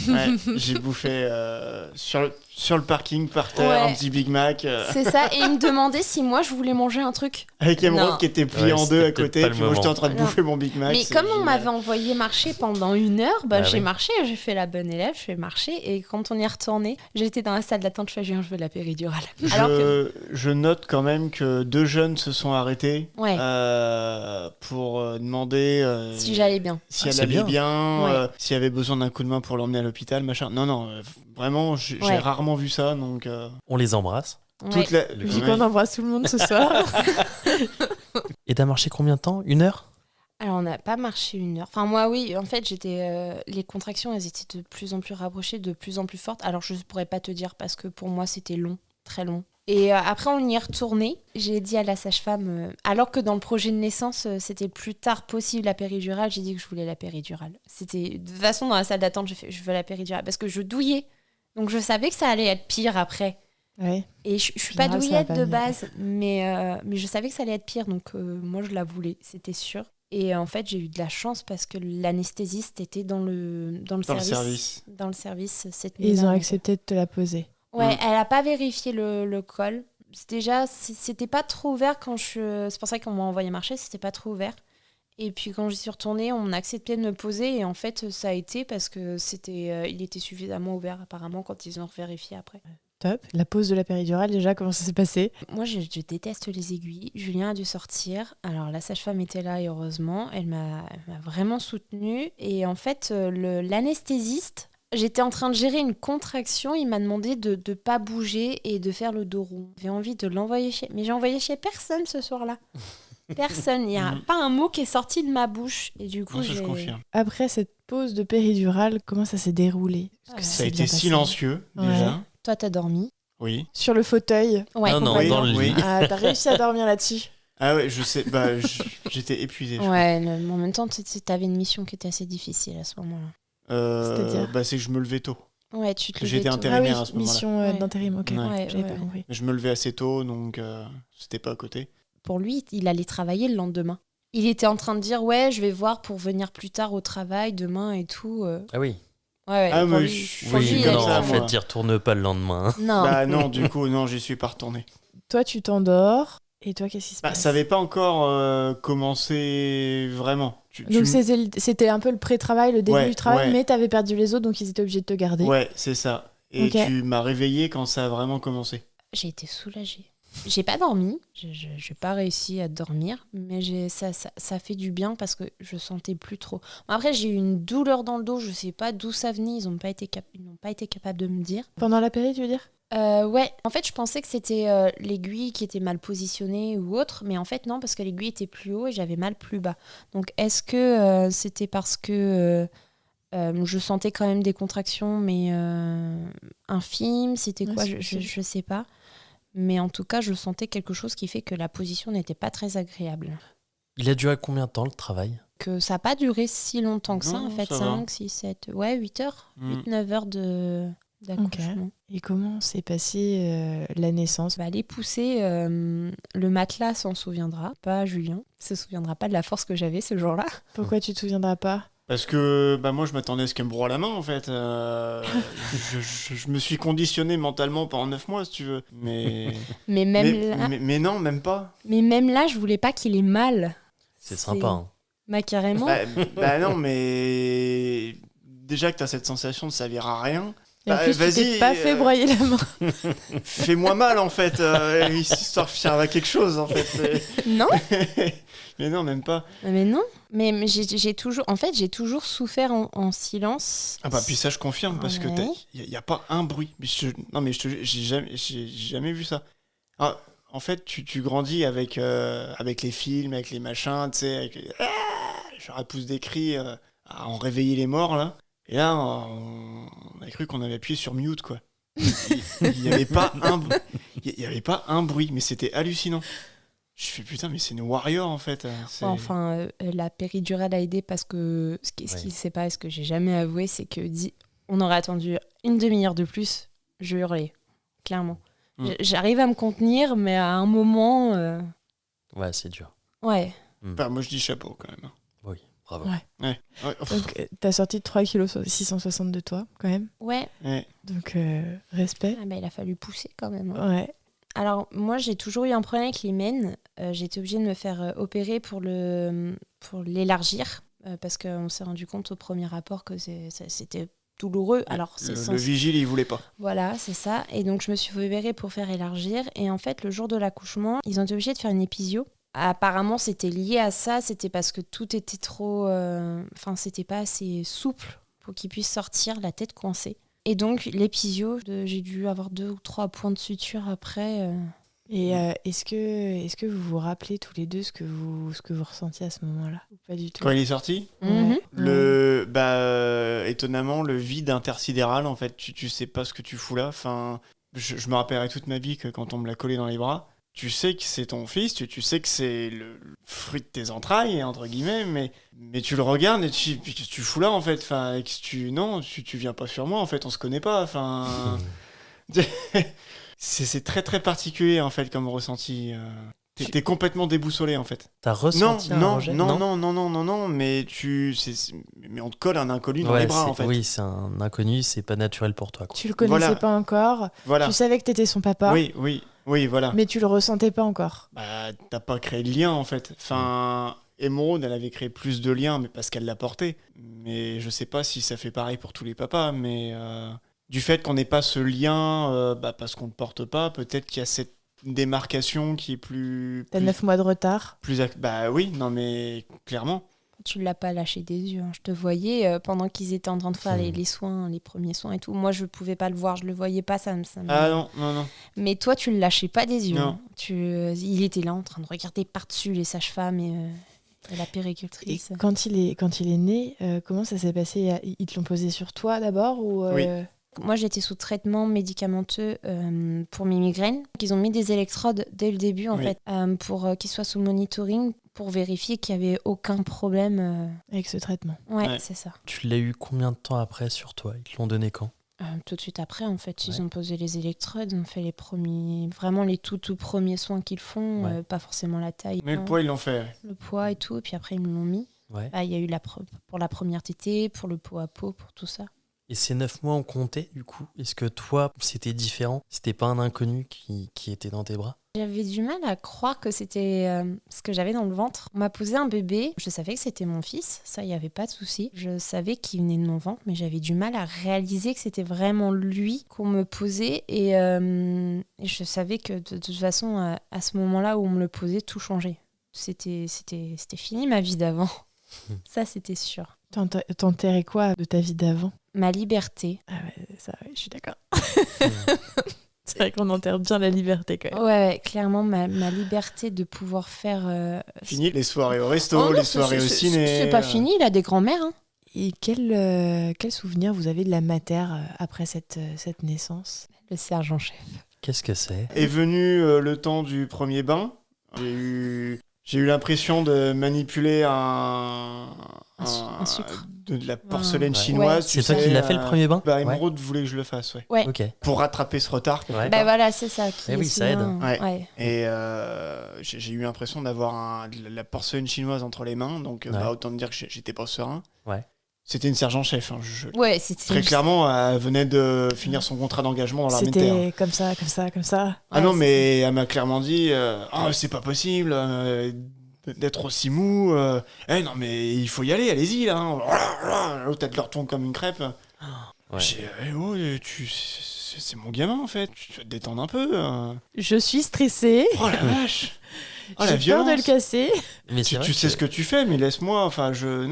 Ouais, j'ai bouffé sur le parking, par terre, Ouais. un petit Big Mac, C'est ça, et il me demandait si moi je voulais manger un truc. avec Emerald Non. qui était plié Ouais, en c'était deux à peut-être côté, pas puis le moi j'étais en moment. train de Non. bouffer mon Big Mac. Mais c'est comme on génial. m'avait envoyé marcher pendant 1 heure, bah, Ah j'ai oui. marché, j'ai fait la bonne élève, je fais marcher, et quand on y est retourné, j'étais dans la salle d'attente, je fais je veux de la péridurale. Alors que, Je note quand même que 2 jeunes se sont arrêtés Ouais. pour demander si j'allais bien. si Ah, elle c'est allait bien. bien, Ouais. s'il y avait besoin d'un coup de main pour l'emmener à l'hôpital, machin. Non, vraiment, j'ai Ouais. rarement vu ça, donc On les embrasse. Ouais. toute la... Le Vu ouais. qu'on embrasse tout le monde ce soir. Et t'as marché combien de temps? 1 heure? Alors, on n'a pas marché 1 heure. Enfin, moi, oui, en fait, les contractions, elles étaient de plus en plus rapprochées, de plus en plus fortes. Alors, je ne pourrais pas te dire parce que pour moi, c'était long, très long. Et après, on y est retourné. J'ai dit à la sage-femme, alors que dans le projet de naissance, c'était le plus tard possible la péridurale, j'ai dit que je voulais la péridurale. C'était de toute façon dans la salle d'attente, j'ai fait je veux la péridurale parce que je douillais. Donc, je savais que ça allait être pire après. Ouais. Et je suis En pas général, ça douillette va pas de mieux. base, mais je savais que ça allait être pire, donc moi je la voulais, c'était sûr. Et en fait, j'ai eu de la chance parce que l'anesthésiste était dans le Dans le service. Dans le service cette Et ils nuit-là. ont accepté de te la poser. Ouais, Mm. elle a pas vérifié le col. Déjà, c'était pas trop ouvert quand c'est pour ça qu'on m'a envoyé marcher, c'était pas trop ouvert. Et puis quand j'y suis retournée, on a accepté de me poser et en fait, ça a été parce que il était suffisamment ouvert apparemment quand ils ont vérifié après. Top. La pose de la péridurale, déjà, comment ça s'est passé? Moi, je déteste les aiguilles. Julien a dû sortir. Alors, la sage-femme était là, et heureusement. Elle m'a vraiment soutenue. Et en fait, l'anesthésiste, j'étais en train de gérer une contraction. Il m'a demandé de ne pas bouger et de faire le dos rond. J'avais envie de l'envoyer chez... Mais j'ai envoyé chez personne ce soir-là. Personne. Il n'y a pas un mot qui est sorti de ma bouche. Et du coup, Non, ça, je confirme. Après cette pose de péridurale, comment ça s'est déroulé? Parce que Ouais. Ça a s'est été bien passé. silencieux, Ouais. déjà. Toi, t'as dormi. Oui. Sur le fauteuil. Ouais, Non, non, complètement. dans le Oui. lit. Ah, t'as réussi à dormir là-dessus. Ah ouais, je sais, bah, j'étais épuisé. je crois. Ouais, mais en même temps, t'avais une mission qui était assez difficile à ce moment-là. C'est-à-dire Bah, c'est que je me levais tôt. Ouais, tu te levais J'étais tôt. intérimaire Ah à ce oui, moment-là. mission Ouais. d'intérim, ok. Ouais. J'avais Ouais, pas ouais. compris. Je me levais assez tôt, donc c'était pas à côté. Pour lui, il allait travailler le lendemain. Il était en train de dire ouais, je vais voir pour venir plus tard au travail demain et tout. Ah oui. Ouais, Ah, pour mais lui- je- pour lui, Oui, il non, allait en travailler. fait, t'y retournes pas le lendemain. hein. Non. Bah non, du coup, non, j'y suis pas retourné. Toi, tu t'endors. Et toi, qu'est-ce qui se Bah, passe? ça avait pas encore commencé vraiment. Donc c'était un peu le pré-travail, le début Ouais, du travail, ouais. mais t'avais perdu les autres, donc ils étaient obligés de te garder. Ouais, c'est ça. Et Ok. tu m'as réveillé quand ça a vraiment commencé. J'ai été soulagée. J'ai pas dormi, j'ai pas réussi à dormir, mais ça fait du bien parce que je sentais plus trop. Bon, après, j'ai eu une douleur dans le dos, je sais pas d'où ça venait, ils n'ont pas été capables de me dire. Pendant la péri, tu veux dire? Ouais, en fait, je pensais que c'était l'aiguille qui était mal positionnée ou autre, mais en fait, non, parce que l'aiguille était plus haut et j'avais mal plus bas. Donc, est-ce que c'était parce que je sentais quand même des contractions, mais infimes? C'était Ouais, quoi? c'est possible. Je sais pas. Mais en tout cas, je sentais quelque chose qui fait que la position n'était pas très agréable. Il a duré combien de temps le travail? Que ça n'a pas duré si longtemps que ça, Non, en fait. ça va. 5, 6, 7, ouais, 8 heures. Mm. 8-9 heures d'accouchement. Et comment s'est passée la naissance? Bah, les poussées, le matelas s'en souviendra, pas Julien. Se souviendra pas de la force que j'avais ce jour-là. Pourquoi tu te souviendras pas? Parce que bah, moi, je m'attendais à ce qu'elle me broie la main, en fait. Je me suis conditionné mentalement pendant 9 mois, si tu veux. Mais, Mais même, mais non, même pas. mais même là, je voulais pas qu'il ait mal. C'est sympa. Hein. Bah, carrément. Bah non, mais déjà que t'as cette sensation de servir à rien, Et en bah, plus, tu vas-y, t'es pas fait broyer la main. fais-moi mal, en fait, histoire que je serve à quelque chose, en fait. Non, Mais non, même pas. mais non. Mais j'ai toujours, en fait, j'ai toujours souffert en silence. Ah bah puis ça je confirme parce que Ouais. il y a pas un bruit. Mais non mais j'ai jamais vu ça. Ah, en fait tu grandis avec les films, avec les machins, tu sais, avec genre elle pousse des cris à en réveiller les morts là. Et là on a cru qu'on avait appuyé sur mute quoi. Il y avait pas un bruit mais c'était hallucinant. Je fais putain mais c'est une warrior en fait. C'est- Enfin, la péridurale a aidé parce que ce qui Ouais. sait pas, ce que j'ai jamais avoué, c'est que on aurait attendu une demi-heure de plus, je hurlais, clairement. Mm. J'arrive à me contenir, mais à un moment, Ouais, c'est dur. ouais. Enfin, moi je dis chapeau quand même. Bravo. Ouais. Ouais. Donc, t'as sorti 3,660 kg de toi, quand même. Ouais. Ouais. Donc, respect. Ah bah, il a fallu pousser quand même. Hein. Ouais. Alors, moi, j'ai toujours eu un problème avec les mènes. J'ai été obligée de me faire opérer pour l'élargir. Parce qu'on s'est rendu compte au premier rapport que c'était douloureux. Alors, Le vigile, il voulait pas. Voilà, c'est ça. Et donc, je me suis fait opérer pour faire élargir. Et en fait, le jour de l'accouchement, ils ont été obligés de faire une épisio. Apparemment, c'était lié à ça. C'était parce que tout était trop... Enfin, c'était pas assez souple pour qu'ils puissent sortir la tête coincée. Et donc, l'épisio, j'ai dû avoir 2 ou 3 points de suture après. Et est-ce que vous vous rappelez tous les deux ce que vous ressentiez à ce moment-là? Ou pas du tout? Quand il est sorti, Mhm. étonnamment, le vide intersidéral, en fait, tu sais pas ce que tu fous là. Enfin, je me rappellerai toute ma vie que quand on me l'a collé dans les bras, tu sais que c'est ton fils, tu sais que c'est le fruit de tes entrailles, entre guillemets, mais tu le regardes et tu fous là, en fait. Enfin, non, tu viens pas sur moi, en fait, on se connaît pas. Enfin, c'est très très particulier, en fait, comme ressenti. T'es complètement déboussolé, en fait. T'as ressenti un rejet? Non, mais mais on te colle un inconnu dans les bras, en fait. Oui, c'est un inconnu, c'est pas naturel pour toi, quoi. Tu le connaissais pas encore. Voilà. Tu savais que t'étais son papa. Oui, voilà. Mais tu le ressentais pas encore. Bah, t'as pas créé de lien, en fait. Enfin, Émeraude, elle avait créé plus de liens, mais parce qu'elle l'a porté. Mais je sais pas si ça fait pareil pour tous les papas, mais du fait qu'on n'ait pas ce lien, parce qu'on ne porte pas, peut-être qu'il y a cette démarcation qui est plus... T'as 9 mois de retard. Bah oui, non mais clairement. Tu l'as pas lâché des yeux. Hein. Je te voyais pendant qu'ils étaient en train de faire les soins, les premiers soins et tout. Moi, je pouvais pas le voir, je le voyais pas. Ah non. Mais toi, tu le lâchais pas des yeux. Non. Hein. Il était là en train de regarder par-dessus les sages-femmes et la Et péricultrice. quand il est né, comment ça s'est passé? Ils te l'ont posé sur toi d'abord ou Oui. Moi, j'étais sous traitement médicamenteux pour mes migraines. Ils ont mis des électrodes dès le début, en fait, pour qu'ils soient sous monitoring, pour vérifier qu'il n'y avait aucun problème. Avec ce traitement? Ouais, c'est ça. Tu l'as eu combien de temps après sur toi? Ils te l'ont donné quand? Tout de suite après, en fait, ils Ouais. ont posé les électrodes, ils ont fait vraiment les tout premiers soins qu'ils font, Ouais. pas forcément la taille. Mais le poids, ils l'ont fait. Le poids et tout, et puis après, ils me l'ont mis. Ouais. Il y a eu pour la première tétée, pour le pot à pot, pour tout ça. Et ces 9 mois ont compté, du coup? Est-ce que toi, c'était différent? C'était pas un inconnu qui était dans tes bras? J'avais du mal à croire que c'était ce que j'avais dans le ventre. On m'a posé un bébé, je savais que c'était mon fils, ça, il n'y avait pas de souci. Je savais qu'il venait de mon ventre, mais j'avais du mal à réaliser que c'était vraiment lui qu'on me posait. Et je savais que de toute façon, à ce moment-là où on me le posait, tout changeait. C'était fini ma vie d'avant. Ça, c'était sûr. T'enterrais quoi de ta vie d'avant? Ma liberté. Ah ouais, ça, ouais, je suis d'accord. C'est vrai qu'on enterre bien la liberté quand même. Ouais, clairement, ma liberté de pouvoir faire... Fini les soirées au resto, Oh non, les soirées au ciné. C'est pas fini, il a des grands-mères. Hein. Et quel souvenir vous avez de la mater après cette naissance? Le sergent-chef. Qu'est-ce que c'est? Est venu le temps du premier bain. J'ai eu l'impression de manipuler Un sucre. de la porcelaine Ouais. chinoise. C'est toi qui l'as fait le premier bain? Bah, Ouais. Émeraude voulait que je le fasse, ouais. Ouais. Ok. Pour rattraper ce retard. quelque Ouais. part. Bah voilà, c'est ça. Qui Eh est oui, ça aide. souvent, Ouais. Et j'ai eu l'impression d'avoir de la porcelaine chinoise entre les mains, donc Ouais. autant te dire que j'étais pas serein. Ouais. C'était une sergent-chef. Hein, Ouais, c'était très clairement, elle venait de finir son contrat d'engagement dans l'armée de terre. C'était comme ça. Ah non, mais elle m'a clairement dit oh, c'est pas possible d'être aussi mou. Non, mais il faut y aller, allez-y là. Hein. L'autre, elle te le retourne comme une crêpe. Ouais. J'ai c'est mon gamin en fait. Tu vas te détendre un peu. Je suis stressée. Oh la vache. Oh, la J'ai peur de le violence. casser. Mais c'est vrai Tu sais que ce que tu fais, mais laisse-moi. Enfin, je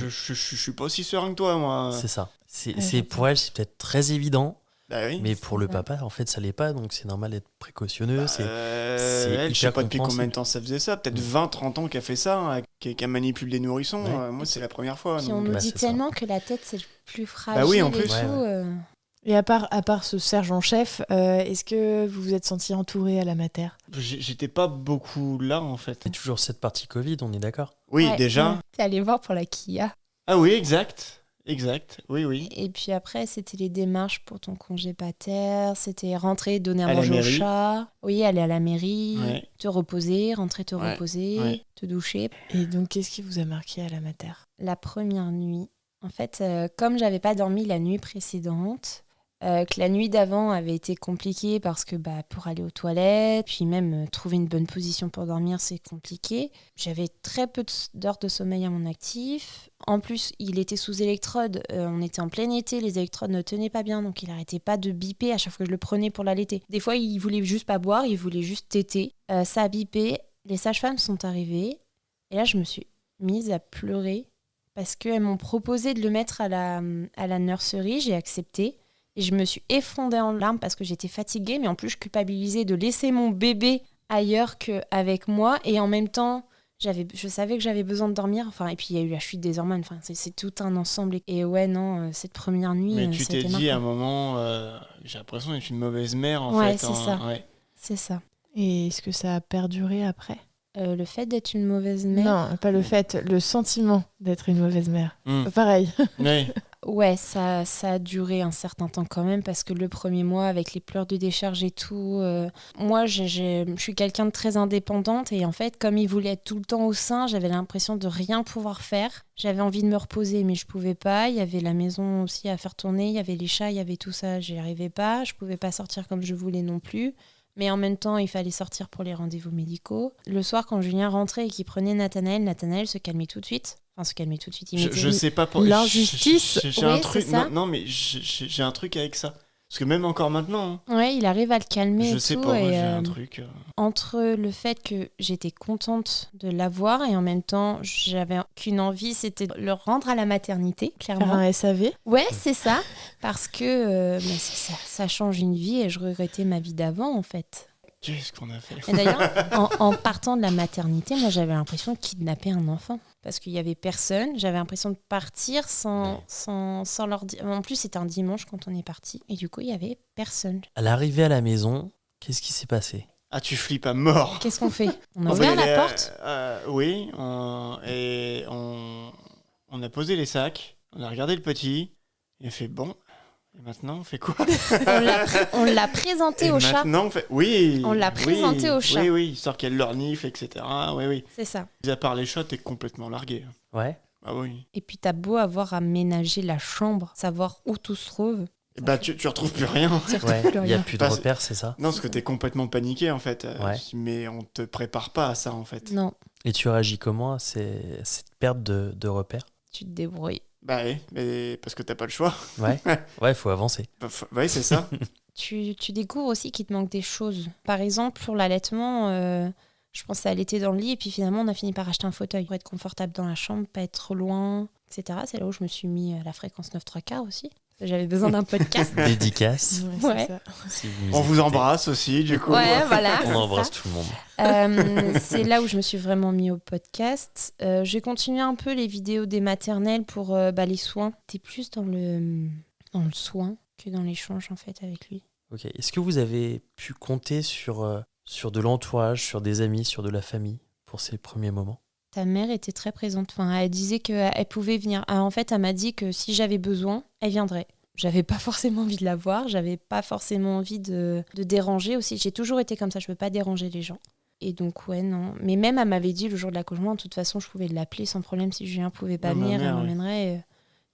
suis pas aussi serein que toi, moi. c'est ça. C'est j'entends. pour elle, c'est peut-être très évident, Bah oui. mais pour le ça. papa, en fait, ça l'est pas, donc c'est normal d'être précautionneux. c'est Elle, je sais hyper pas depuis compréhensible. combien de temps ça faisait ça, peut-être 20-30 ans qu'elle fait ça, hein, qu'elle manipule des nourrissons. Ouais. Moi, c'est la première fois. Puis donc, on nous Bah, dit c'est ça. tellement que la tête, c'est le plus fragile. Bah oui, en et plus. tout, Ouais. Et à part ce sergent-chef, est-ce que vous vous êtes senti entouré à la mater? J'étais pas beaucoup là, en fait. Il y a toujours cette partie Covid, on est d'accord? Oui, Ouais, déjà. ouais. T'es allé voir pour la Kia. Ah oui, exact. Exact, oui. Et puis après, c'était les démarches pour ton congé pater, c'était rentrer, donner à À la manger au mairie. chat, oui, aller à la mairie, Ouais. te reposer, rentrer te Ouais, reposer, ouais. te doucher. Et donc, qu'est-ce qui vous a marqué à la mater? La première nuit, en fait, comme j'avais pas dormi la nuit précédente, que la nuit d'avant avait été compliquée parce que pour aller aux toilettes, puis même trouver une bonne position pour dormir, c'est compliqué. J'avais très peu d'heures de sommeil à mon actif. En plus, il était sous électrode. On était en plein été, les électrodes ne tenaient pas bien, donc il arrêtait pas de biper à chaque fois que je le prenais pour l'allaiter. Des fois, il voulait juste pas boire, il voulait juste téter. Ça a bipé. Les sages-femmes sont arrivées. Et là, je me suis mise à pleurer parce qu'elles m'ont proposé de le mettre à la nurserie. J'ai accepté. Et je me suis effondrée en larmes parce que j'étais fatiguée, mais en plus, je culpabilisais de laisser mon bébé ailleurs qu'avec moi. Et en même temps, je savais que j'avais besoin de dormir. Enfin, et puis, il y a eu la chute des hormones. Enfin, c'est tout un ensemble. Et ouais, non, cette première nuit, Mais tu t'es c'était dit à un marquant. moment, j'ai l'impression d'être une mauvaise mère en Ouais, fait. c'est ça. Ouais. C'est ça. Et est-ce que ça a perduré après? Le fait d'être une mauvaise mère, Non, pas le fait, le sentiment d'être une mauvaise mère. Mm. Pareil. Ouais. ouais, ça a duré un certain temps quand même parce que le premier mois, avec les pleurs de décharge et tout, moi, je suis quelqu'un de très indépendante et en fait, comme il voulait être tout le temps au sein, j'avais l'impression de rien pouvoir faire. J'avais envie de me reposer, mais je pouvais pas. Il y avait la maison aussi à faire tourner, il y avait les chats, il y avait tout ça, j'y arrivais pas. Je pouvais pas sortir comme je voulais non plus. Mais en même temps, il fallait sortir pour les rendez-vous médicaux. Le soir, quand Julien rentrait et qu'il prenait Nathanaël se calmait tout de suite. Enfin, se calmait tout de suite. Je sais pas pour L'injustice. J'ai Oui, un c'est truc. ça. Non, mais j'ai un truc avec ça. Parce que même encore maintenant, Ouais, il arrive à le calmer je et sais tout. pas, moi, Et, j'ai un truc. entre le fait que j'étais contente de l'avoir et en même temps, j'avais qu'une envie, c'était de le rendre à la maternité, Faire clairement. un SAV. Ouais, c'est ça. Parce que ça change une vie et je regrettais ma vie d'avant, en fait. Qu'est-ce qu'on a fait? Et d'ailleurs, en partant de la maternité, moi, j'avais l'impression de kidnapper un enfant. Parce qu'il n'y avait personne. J'avais l'impression de partir sans leur dire. En plus, c'était un dimanche quand on est parti. Et du coup, il n'y avait personne. À l'arrivée à la maison, qu'est-ce qui s'est passé? Ah, tu flippes à mort. Qu'est-ce qu'on fait? On a On ouvert va y la aller, porte. Oui, et on a posé les sacs, on a regardé le petit, et on fait bon, et maintenant on fait quoi? On l'a présenté Et au chat. maintenant, on fait... Oui. On l'a présenté au chat. Oui, histoire qu'elle leur nifle, etc. Oui. C'est ça. Mis à part les chats, t'es complètement largué. Ouais. Ah oui. Et puis, t'as beau avoir aménagé la chambre, savoir où tout se trouve. Et bah, tu retrouves plus rien. Tu retrouves Ouais, plus il n'y a rien. plus de Parce- repères, c'est ça? Non, parce que t'es complètement paniqué, en fait. Ouais. Mais on te prépare pas à ça, en fait. Non, Et tu réagis comment à cette perte de repères? tu te débrouilles. Bah oui, mais parce que t'as pas le choix. Ouais, ouais, faut avancer. Oui, c'est ça. Tu découvres aussi qu'il te manque des choses. Par exemple, pour l'allaitement, je pensais allaiter dans le lit et puis finalement, on a fini par acheter un fauteuil pour être confortable dans la chambre, pas être trop loin, etc. C'est là où je me suis mis à la fréquence 9/3 aussi. J'avais besoin d'un podcast. Dédicace. Ouais. C'est ça. Si On vous écoutez. embrasse aussi, du coup. Ouais, voilà. On c'est embrasse ça. tout le monde. C'est là où je me suis vraiment mis au podcast. J'ai continué un peu les vidéos des maternelles pour les soins. T'es plus dans le soin que dans l'échange en fait avec lui. Ok. Est-ce que vous avez pu compter sur de l'entourage, sur des amis, sur de la famille pour ces premiers moments? Ta mère était très présente. Enfin, elle disait qu'elle pouvait venir. En fait, elle m'a dit que si j'avais besoin, elle viendrait. J'avais pas forcément envie de la voir. J'avais pas forcément envie de déranger aussi. J'ai toujours été comme ça. Je veux pas déranger les gens. Et donc, ouais, non. Mais même, elle m'avait dit le jour de l'accouchement, de toute façon, je pouvais l'appeler sans problème. Si Julien pouvait pas Non, ma venir, elle mère, oui. m'emmènerait.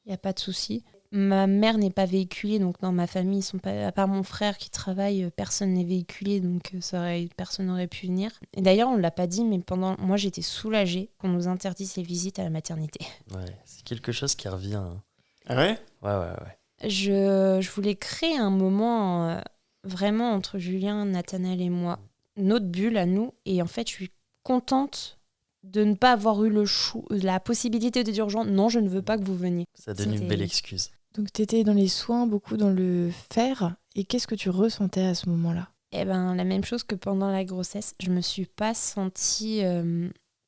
Il n'y a pas de souci. Ma mère n'est pas véhiculée, donc dans ma famille, ils sont pas, à part mon frère qui travaille, personne n'est véhiculé, donc personne n'aurait pu venir. Et d'ailleurs, on ne l'a pas dit, mais moi, j'étais soulagée qu'on nous interdise les visites à la maternité. Ouais, c'est quelque chose qui revient. Hein. Ah ouais? Ouais. Je voulais créer un moment vraiment entre Julien, Nathanaël et moi, notre bulle à nous, et en fait, je suis contente de ne pas avoir eu la possibilité de dire aux gens non, je ne veux pas que vous veniez. Ça donne une C'était- belle excuse. Donc, tu étais dans les soins, beaucoup dans le faire. Et qu'est-ce que tu ressentais à ce moment-là? Eh ben, la même chose que pendant la grossesse. Je me suis pas sentie...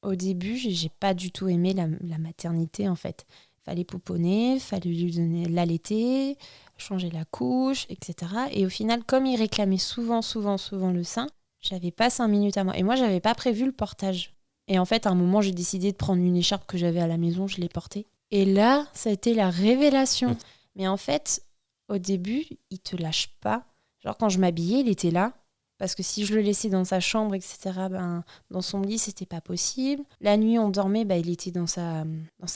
au début, j'ai pas du tout aimé la maternité, en fait. Fallait pouponner, fallait lui donner l'allaiter, changer la couche, etc. Et au final, comme il réclamait souvent le sein, j'avais pas 5 minutes à moi. Et moi, j'avais pas prévu le portage. Et en fait, à un moment, j'ai décidé de prendre une écharpe que j'avais à la maison, je l'ai portée. Et là, ça a été la révélation. Mais en fait, au début, il te lâche pas. Genre, quand je m'habillais, il était là. Parce que si je le laissais dans sa chambre, etc., dans son lit, c'était pas possible. La nuit, on dormait, il était dans sa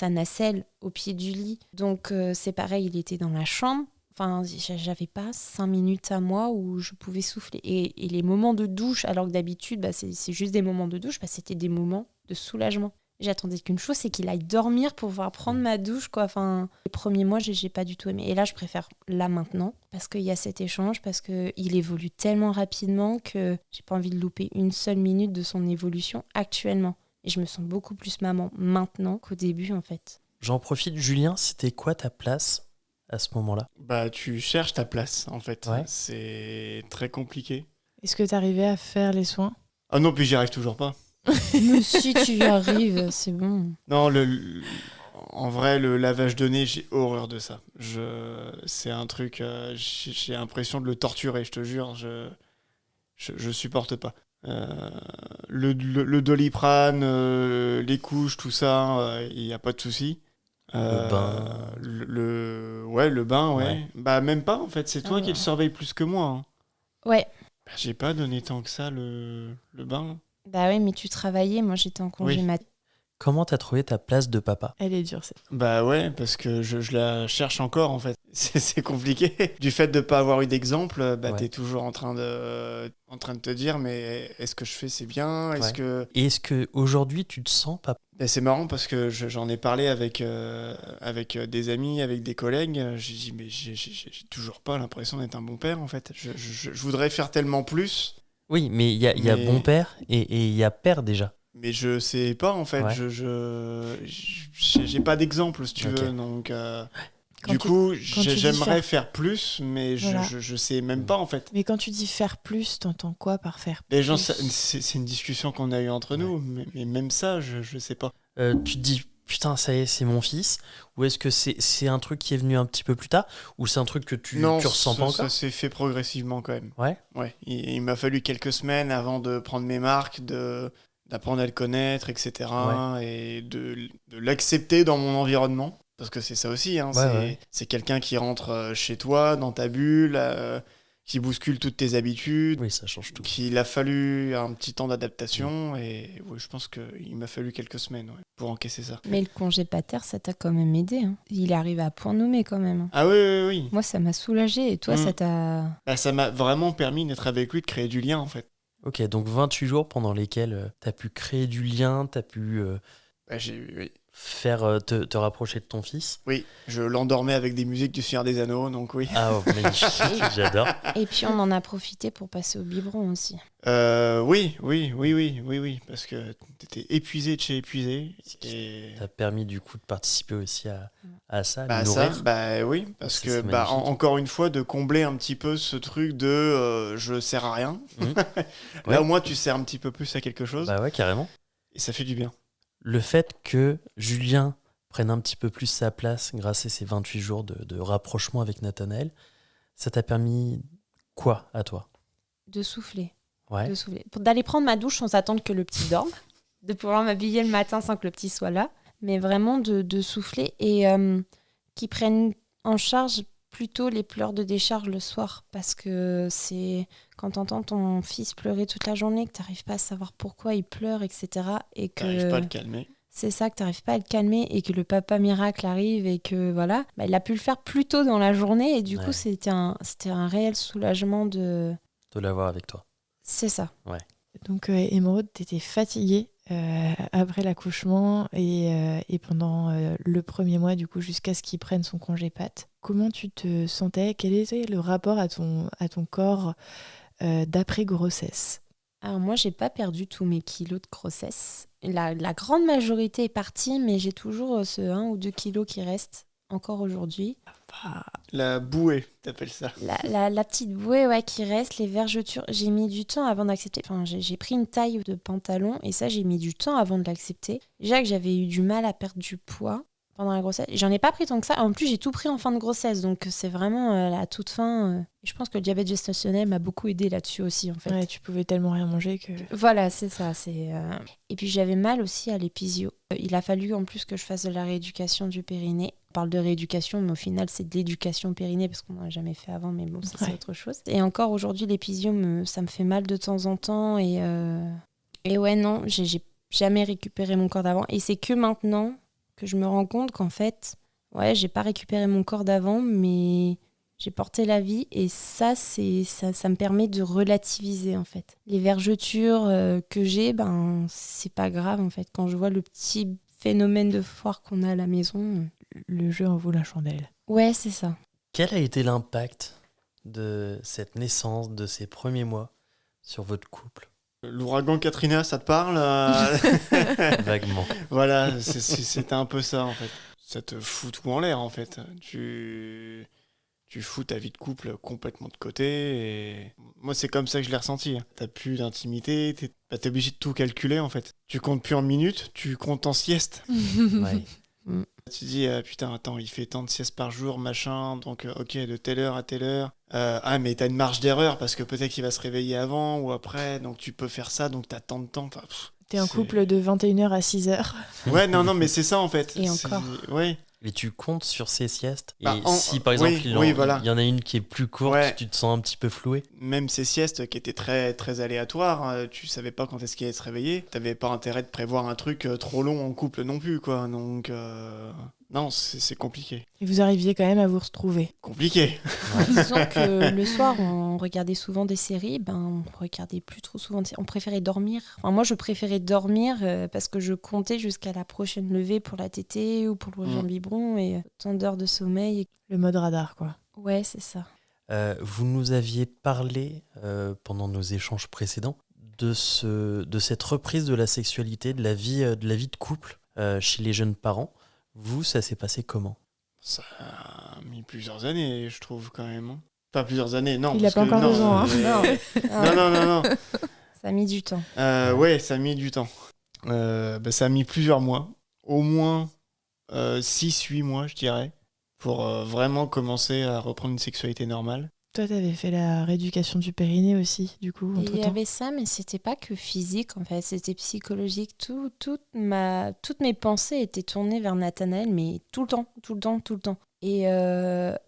nacelle, au pied du lit. Donc, c'est pareil, il était dans la chambre. Enfin, j'avais pas 5 minutes à moi où je pouvais souffler. Et les moments de douche, alors que d'habitude, c'est juste des moments de douche, c'était des moments de soulagement. J'attendais qu'une chose, c'est qu'il aille dormir pour pouvoir prendre ma douche, quoi. Enfin, les premiers mois, j'ai pas du tout aimé. Et là, je préfère là maintenant, parce qu'il y a cet échange, parce qu'il évolue tellement rapidement que j'ai pas envie de louper une seule minute de son évolution actuellement. Et je me sens beaucoup plus maman maintenant qu'au début, en fait. J'en profite, Julien, c'était quoi ta place à ce moment-là? Tu cherches ta place, en fait. Ouais. C'est très compliqué. Est-ce que t'arrivais à faire les soins? Ah non, puis j'y arrive toujours pas. Mais si tu y arrives, c'est bon. Non, en vrai, le lavage de nez, j'ai horreur de ça. C'est un truc, j'ai l'impression de le torturer, je te jure. Je supporte pas. Le Doliprane, les couches, tout ça, il n'y a pas de souci. Le bain. Le bain, ouais. Même pas, en fait. C'est toi qui le surveille plus que moi. Hein. Ouais. J'ai pas donné tant que ça, le bain. Bah oui, mais tu travaillais, moi j'étais en congé mat. Comment t'as trouvé ta place de papa? Elle est dure, cette. Ouais, parce que je la cherche encore, en fait. C'est compliqué. Du fait de pas avoir eu d'exemple, t'es toujours en train de te dire, mais est-ce que je fais c'est bien? Et est-ce qu'aujourd'hui tu te sens papa? C'est marrant parce que j'en ai parlé avec des amis, avec des collègues. J'ai dit, mais j'ai toujours pas l'impression d'être un bon père, en fait. Je voudrais faire tellement plus. Oui, mais il y a bon père et il y a père déjà. Mais je sais pas, en fait. J'ai pas d'exemple, si tu veux. Donc, j'aimerais faire plus, mais je sais même pas, en fait. Mais quand tu dis faire plus, t'entends quoi par faire plus? Les gens, c'est une discussion qu'on a eue entre nous, mais même ça, je sais pas. Tu te dis, putain, ça y est, c'est mon fils? Ou est-ce que c'est un truc qui est venu un petit peu plus tard? Ou c'est un truc que tu ressens pas encore? Ça s'est fait progressivement quand même. Ouais. Il m'a fallu quelques semaines avant de prendre mes marques, d'apprendre à le connaître, etc. Et de l'accepter dans mon environnement. Parce que c'est ça aussi, hein. C'est quelqu'un qui rentre chez toi, dans ta bulle, qui bouscule toutes tes habitudes. Oui, ça change tout. Qu'il a fallu un petit temps d'adaptation. Et je pense qu'il m'a fallu quelques semaines pour encaisser ça. Mais le congé pater, ça t'a quand même aidé. Hein. Il est arrivé à point nommé quand même. Ah oui. Moi, ça m'a soulagée. Et toi, ça t'a... Ça m'a vraiment permis d'être avec lui, de créer du lien, en fait. Ok, donc 28 jours pendant lesquels t'as pu créer du lien, t'as pu faire te rapprocher de ton fils. Oui, je l'endormais avec des musiques du Seigneur des Anneaux, donc oui. Ah, magnifique, j'adore. Et puis on en a profité pour passer au biberon aussi. Oui, parce que t'étais épuisé de chez épuisé. Et... Ça t'a permis du coup de participer aussi à ça, de nourrir. Oui, parce que encore une fois, de combler un petit peu ce truc de je sers à rien. Là, au moins, tu sers un petit peu plus à quelque chose. Bah ouais, carrément. Et ça fait du bien. Le fait que Julien prenne un petit peu plus sa place grâce à ces 28 jours de rapprochement avec Nathanaël, ça t'a permis quoi à toi? De souffler. Ouais. De souffler. D'aller prendre ma douche sans attendre que le petit dorme, de pouvoir m'habiller le matin sans que le petit soit là, mais vraiment de souffler et qu'ils prennent en charge plutôt les pleurs de décharge le soir, parce que c'est quand t'entends ton fils pleurer toute la journée, que t'arrives pas à savoir pourquoi il pleure, etc. Et que t'arrives pas à le calmer. C'est ça, que t'arrives pas à le calmer et que le papa miracle arrive et que voilà, il a pu le faire plus tôt dans la journée et du coup c'était un réel soulagement de l'avoir avec toi. C'est ça. Ouais. Donc Émeraude, t'étais fatiguée après l'accouchement et pendant le premier mois du coup jusqu'à ce qu'il prenne son congé patte. Comment tu te sentais? Quel était le rapport à ton corps d'après grossesse? Alors moi, j'ai pas perdu tous mes kilos de grossesse. La grande majorité est partie, mais j'ai toujours ce 1 ou 2 kilos qui restent encore aujourd'hui. La bouée, t'appelles ça? La petite bouée qui reste, les vergetures. J'ai mis du temps avant d'accepter. Enfin, j'ai pris une taille de pantalon et ça, j'ai mis du temps avant de l'accepter. Déjà que j'avais eu du mal à perdre du poids. pendant la grossesse. J'en ai pas pris tant que ça. En plus, j'ai tout pris en fin de grossesse, donc c'est vraiment la toute fin. Je pense que le diabète gestationnel m'a beaucoup aidé là-dessus aussi, en fait. Ouais, tu pouvais tellement rien manger que... Voilà, c'est ça. Et puis j'avais mal aussi à l'épisio. Il a fallu en plus que je fasse de la rééducation du périnée. On parle de rééducation, mais au final, c'est de l'éducation périnée parce qu'on n'en a jamais fait avant, mais bon, ça, c'est autre chose. Et encore aujourd'hui, l'épisio, ça me fait mal de temps en temps. Et ouais, non, j'ai jamais récupéré mon corps d'avant. Et c'est que maintenant que je me rends compte qu'en fait, ouais, j'ai pas récupéré mon corps d'avant, mais j'ai porté la vie. Et ça me permet de relativiser, en fait. Les vergetures que j'ai, c'est pas grave, en fait. Quand je vois le petit phénomène de foire qu'on a à la maison... Le jeu en vaut la chandelle. Ouais, c'est ça. Quel a été l'impact de cette naissance, de ces premiers mois sur votre couple? L'ouragan Katrina, ça te parle Vaguement. Voilà, c'était un peu ça en fait. Ça te fout tout en l'air en fait. Tu fous ta vie de couple complètement de côté. Et moi, c'est comme ça que je l'ai ressenti. T'as plus d'intimité, t'es obligé de tout calculer en fait. Tu comptes plus en minutes, tu comptes en sieste. Ouais. Tu te dis, putain, attends, il fait tant de siestes par jour, machin, donc ok, de telle heure à telle heure. Mais t'as une marge d'erreur parce que peut-être qu'il va se réveiller avant ou après, donc tu peux faire ça, donc t'as tant de temps. T'es un couple de 21h à 6h. Ouais, non, mais c'est ça en fait. Et encore. Ouais. Et tu comptes sur ces siestes. Et Bah, si par exemple voilà. il y en a une qui est plus courte, Ouais. tu te sens un petit peu floué. Même ces siestes qui étaient très, très aléatoires, tu savais pas quand est-ce qu'il allait se réveiller. T'avais pas intérêt de prévoir un truc trop long en couple non plus, quoi. Donc, non, c'est compliqué. Et vous arriviez quand même à vous retrouver. Compliqué. Disons que le soir, on regardait souvent des séries. On regardait plus trop souvent. On préférait dormir. Enfin, moi, je préférais dormir parce que je comptais jusqu'à la prochaine levée pour la tétée ou pour le Jean-Biberon et tant d'heures de sommeil. Le mode radar, quoi. Ouais, c'est ça. Vous nous aviez parlé pendant nos échanges précédents de cette reprise de la sexualité, de la vie de couple chez les jeunes parents. Vous, ça s'est passé comment? Ça a mis plusieurs années, je trouve, quand même. Hein. Pas plusieurs années, non. Il a pas encore 2 ans. Hein. Non. Ça a mis du temps. Ouais, ça a mis du temps. Ça a mis plusieurs mois. Au moins 6-8 mois, je dirais. Pour vraiment commencer à reprendre une sexualité normale. Toi, t'avais fait la rééducation du périnée aussi, du coup, Il y entre-temps. avait ça, mais c'était pas que physique, en fait, c'était psychologique. Toutes mes pensées étaient tournées vers Nathanaël, mais tout le temps. Et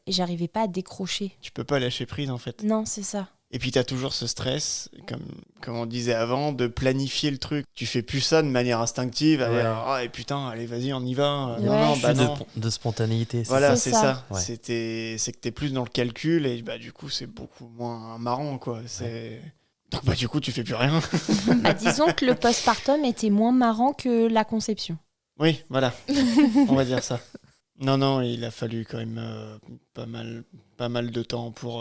j'arrivais pas à décrocher. Tu peux pas lâcher prise, en fait. Non, c'est ça. Et puis t'as toujours ce stress, comme on disait avant, de planifier le truc. Tu fais plus ça de manière instinctive. Ouais. Et putain, allez, vas-y, on y va. Ouais. Non. De spontanéité. Voilà, C'est c'est ça. Ouais. C'est que t'es plus dans le calcul et du coup, c'est beaucoup moins marrant, quoi. Donc du coup, tu fais plus rien. Disons que le postpartum était moins marrant que la conception. Oui, voilà. On va dire ça. Non, il a fallu quand même pas mal de temps pour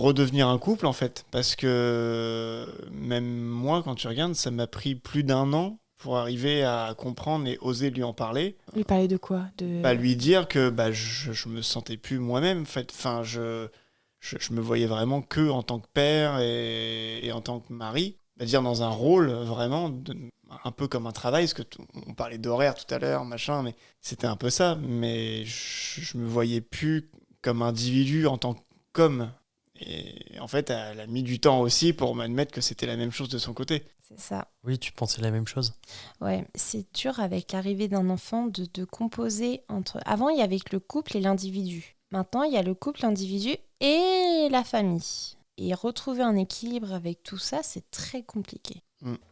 redevenir un couple, en fait. Parce que même moi, quand tu regardes, ça m'a pris plus d'1 an pour arriver à comprendre et oser lui en parler. Lui parler de quoi? Lui dire que je me sentais plus moi-même, en fait. Enfin, je me voyais vraiment que en tant que père et en tant que mari. C'est-à-dire dans un rôle vraiment un peu comme un travail, parce que on parlait d'horaire tout à l'heure, machin, mais c'était un peu ça. Mais je me voyais plus comme individu en tant qu'homme. Et en fait, elle a mis du temps aussi pour m'admettre que c'était la même chose de son côté. C'est ça. Oui, tu pensais la même chose. Ouais, c'est dur avec l'arrivée d'un enfant de composer entre... Avant, il y avait le couple et l'individu. Maintenant, il y a le couple, l'individu et la famille. Et retrouver un équilibre avec tout ça, c'est très compliqué.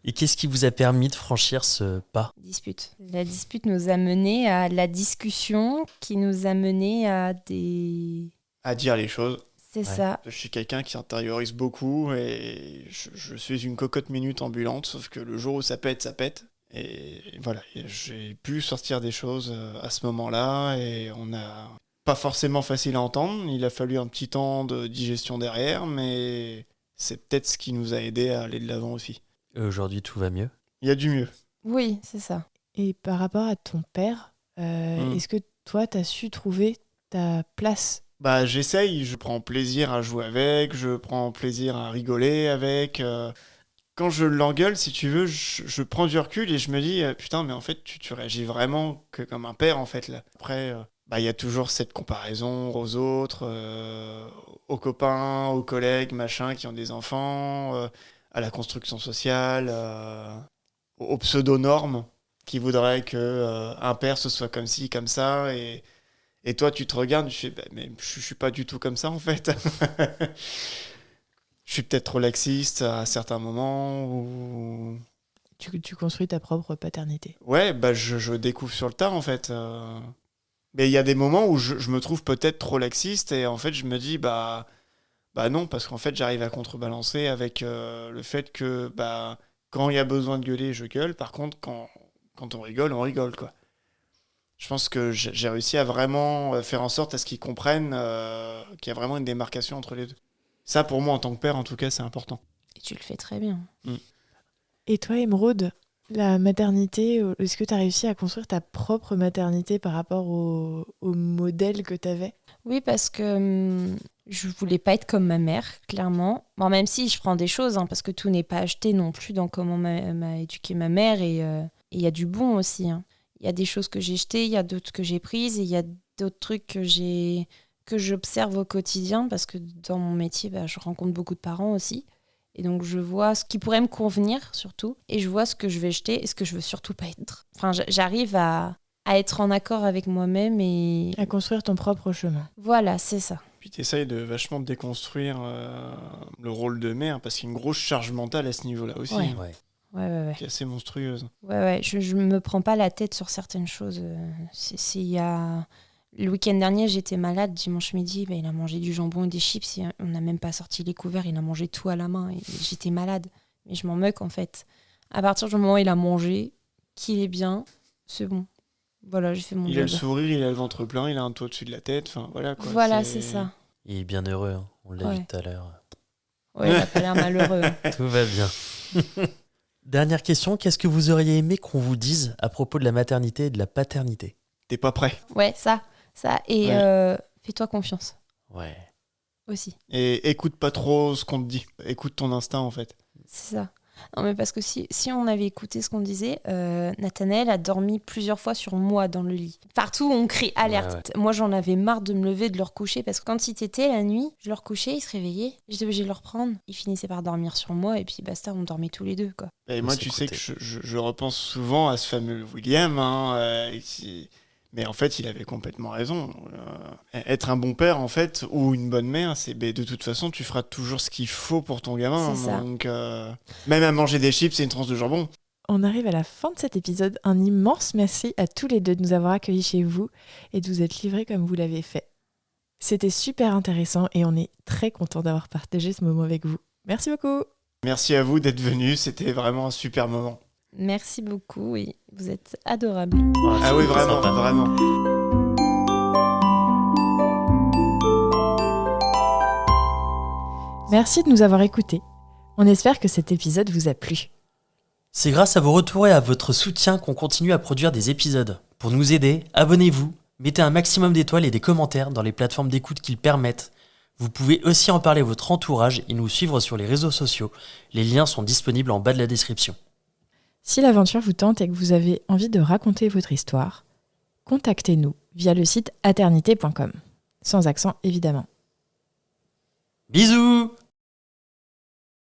Et qu'est-ce qui vous a permis de franchir ce pas? Dispute. La dispute nous a mené à la discussion qui nous a mené à des... À dire les choses. C'est ça. Je suis quelqu'un qui intériorise beaucoup et je suis une cocotte minute ambulante, sauf que le jour où ça pète, ça pète. Et voilà, j'ai pu sortir des choses à ce moment-là et on a pas forcément facile à entendre. Il a fallu un petit temps de digestion derrière, mais c'est peut-être ce qui nous a aidé à aller de l'avant aussi. Et aujourd'hui, tout va mieux? Il y a du mieux. Oui, c'est ça. Et par rapport à ton père, est-ce que toi, t'as su trouver ta place? J'essaye, je prends plaisir à jouer avec, je prends plaisir à rigoler avec. quand je l'engueule, si tu veux, je prends du recul et je me dis, putain, mais en fait, tu réagis vraiment que comme un père, en fait, là. Après, il y a toujours cette comparaison aux autres, aux copains, aux collègues, machin, qui ont des enfants, à la construction sociale, aux pseudo-normes qui voudraient que un père, ce soit comme ci, comme ça, et toi, tu te regardes, tu fais, mais je suis pas du tout comme ça, en fait. Je suis peut-être trop laxiste à certains moments. Ou... Tu construis ta propre paternité. Ouais, je découvre sur le tas, en fait. Mais il y a des moments où je me trouve peut-être trop laxiste et en fait, je me dis, bah non, parce qu'en fait, j'arrive à contrebalancer avec le fait que quand il y a besoin de gueuler, je gueule. Par contre, quand on rigole, quoi. Je pense que j'ai réussi à vraiment faire en sorte à ce qu'ils comprennent qu'il y a vraiment une démarcation entre les deux. Ça, pour moi, en tant que père, en tout cas, c'est important. Et tu le fais très bien. Et toi, Émeraude, la maternité, est-ce que tu as réussi à construire ta propre maternité par rapport au modèle que tu avais ? Oui, parce que je voulais pas être comme ma mère, clairement. Bon, même si je prends des choses, parce que tout n'est pas acheté non plus dans comment m'a éduqué ma mère. Et il y a du bon aussi. Il y a des choses que j'ai jetées, il y a d'autres que j'ai prises, et il y a d'autres trucs que j'observe au quotidien, parce que dans mon métier, je rencontre beaucoup de parents aussi. Et donc, je vois ce qui pourrait me convenir, surtout. Et je vois ce que je vais jeter et ce que je veux surtout pas être. Enfin, j'arrive à être en accord avec moi-même et... À construire ton propre chemin. Voilà, c'est ça. Puis tu essayes de vachement déconstruire le rôle de mère, parce qu'il y a une grosse charge mentale à ce niveau-là aussi. Ouais. Ouais. Ouais. Qui est assez monstrueuse. Ouais, je me prends pas la tête sur certaines choses. Le week-end dernier, j'étais malade, dimanche midi, il a mangé du jambon et des chips, et on n'a même pas sorti les couverts, il a mangé tout à la main, et j'étais malade. Mais je m'en moque, en fait. À partir du moment où il a mangé, qu'il est bien, c'est bon. Voilà, j'ai fait mon job. Il a le sourire, il a le ventre plein, il a un toit au-dessus de la tête, enfin voilà quoi. Voilà, c'est ça. Il est bien heureux, on l'a vu tout à l'heure. Ouais, il a pas l'air malheureux. Tout va bien. Dernière question, qu'est-ce que vous auriez aimé qu'on vous dise à propos de la maternité et de la paternité ? T'es pas prêt. Ouais, ça. Et fais-toi confiance Ouais. aussi. Et écoute pas trop ce qu'on te dit. Écoute ton instinct en fait. C'est ça. Non, mais parce que si on avait écouté ce qu'on disait, Nathanaël a dormi plusieurs fois sur moi dans le lit. Partout, on crie alerte. Ouais. Moi, j'en avais marre de me lever, de le recoucher, parce que quand il t'était la nuit, je le recouchais, il se réveillait, j'étais obligée de le reprendre. Il finissait par dormir sur moi, et puis basta, on dormait tous les deux, quoi. Et moi, tu sais que je repense souvent à ce fameux William, mais en fait, il avait complètement raison. Être un bon père, en fait, ou une bonne mère, c'est de toute façon, tu feras toujours ce qu'il faut pour ton gamin. C'est ça. Donc, même à manger des chips et une tranche de jambon. On arrive à la fin de cet épisode. Un immense merci à tous les deux de nous avoir accueillis chez vous et de vous être livrés comme vous l'avez fait. C'était super intéressant et on est très content d'avoir partagé ce moment avec vous. Merci beaucoup. Merci à vous d'être venus. C'était vraiment un super moment. Merci beaucoup, oui. Vous êtes adorables. Ah oui, vraiment, sympa. vraiment. Merci de nous avoir écoutés. On espère que cet épisode vous a plu. C'est grâce à vos retours et à votre soutien qu'on continue à produire des épisodes. Pour nous aider, abonnez-vous, mettez un maximum d'étoiles et des commentaires dans les plateformes d'écoute qui le permettent. Vous pouvez aussi en parler à votre entourage et nous suivre sur les réseaux sociaux. Les liens sont disponibles en bas de la description. Si l'aventure vous tente et que vous avez envie de raconter votre histoire, contactez-nous via le site aternité.com. Sans accent, évidemment. Bisous!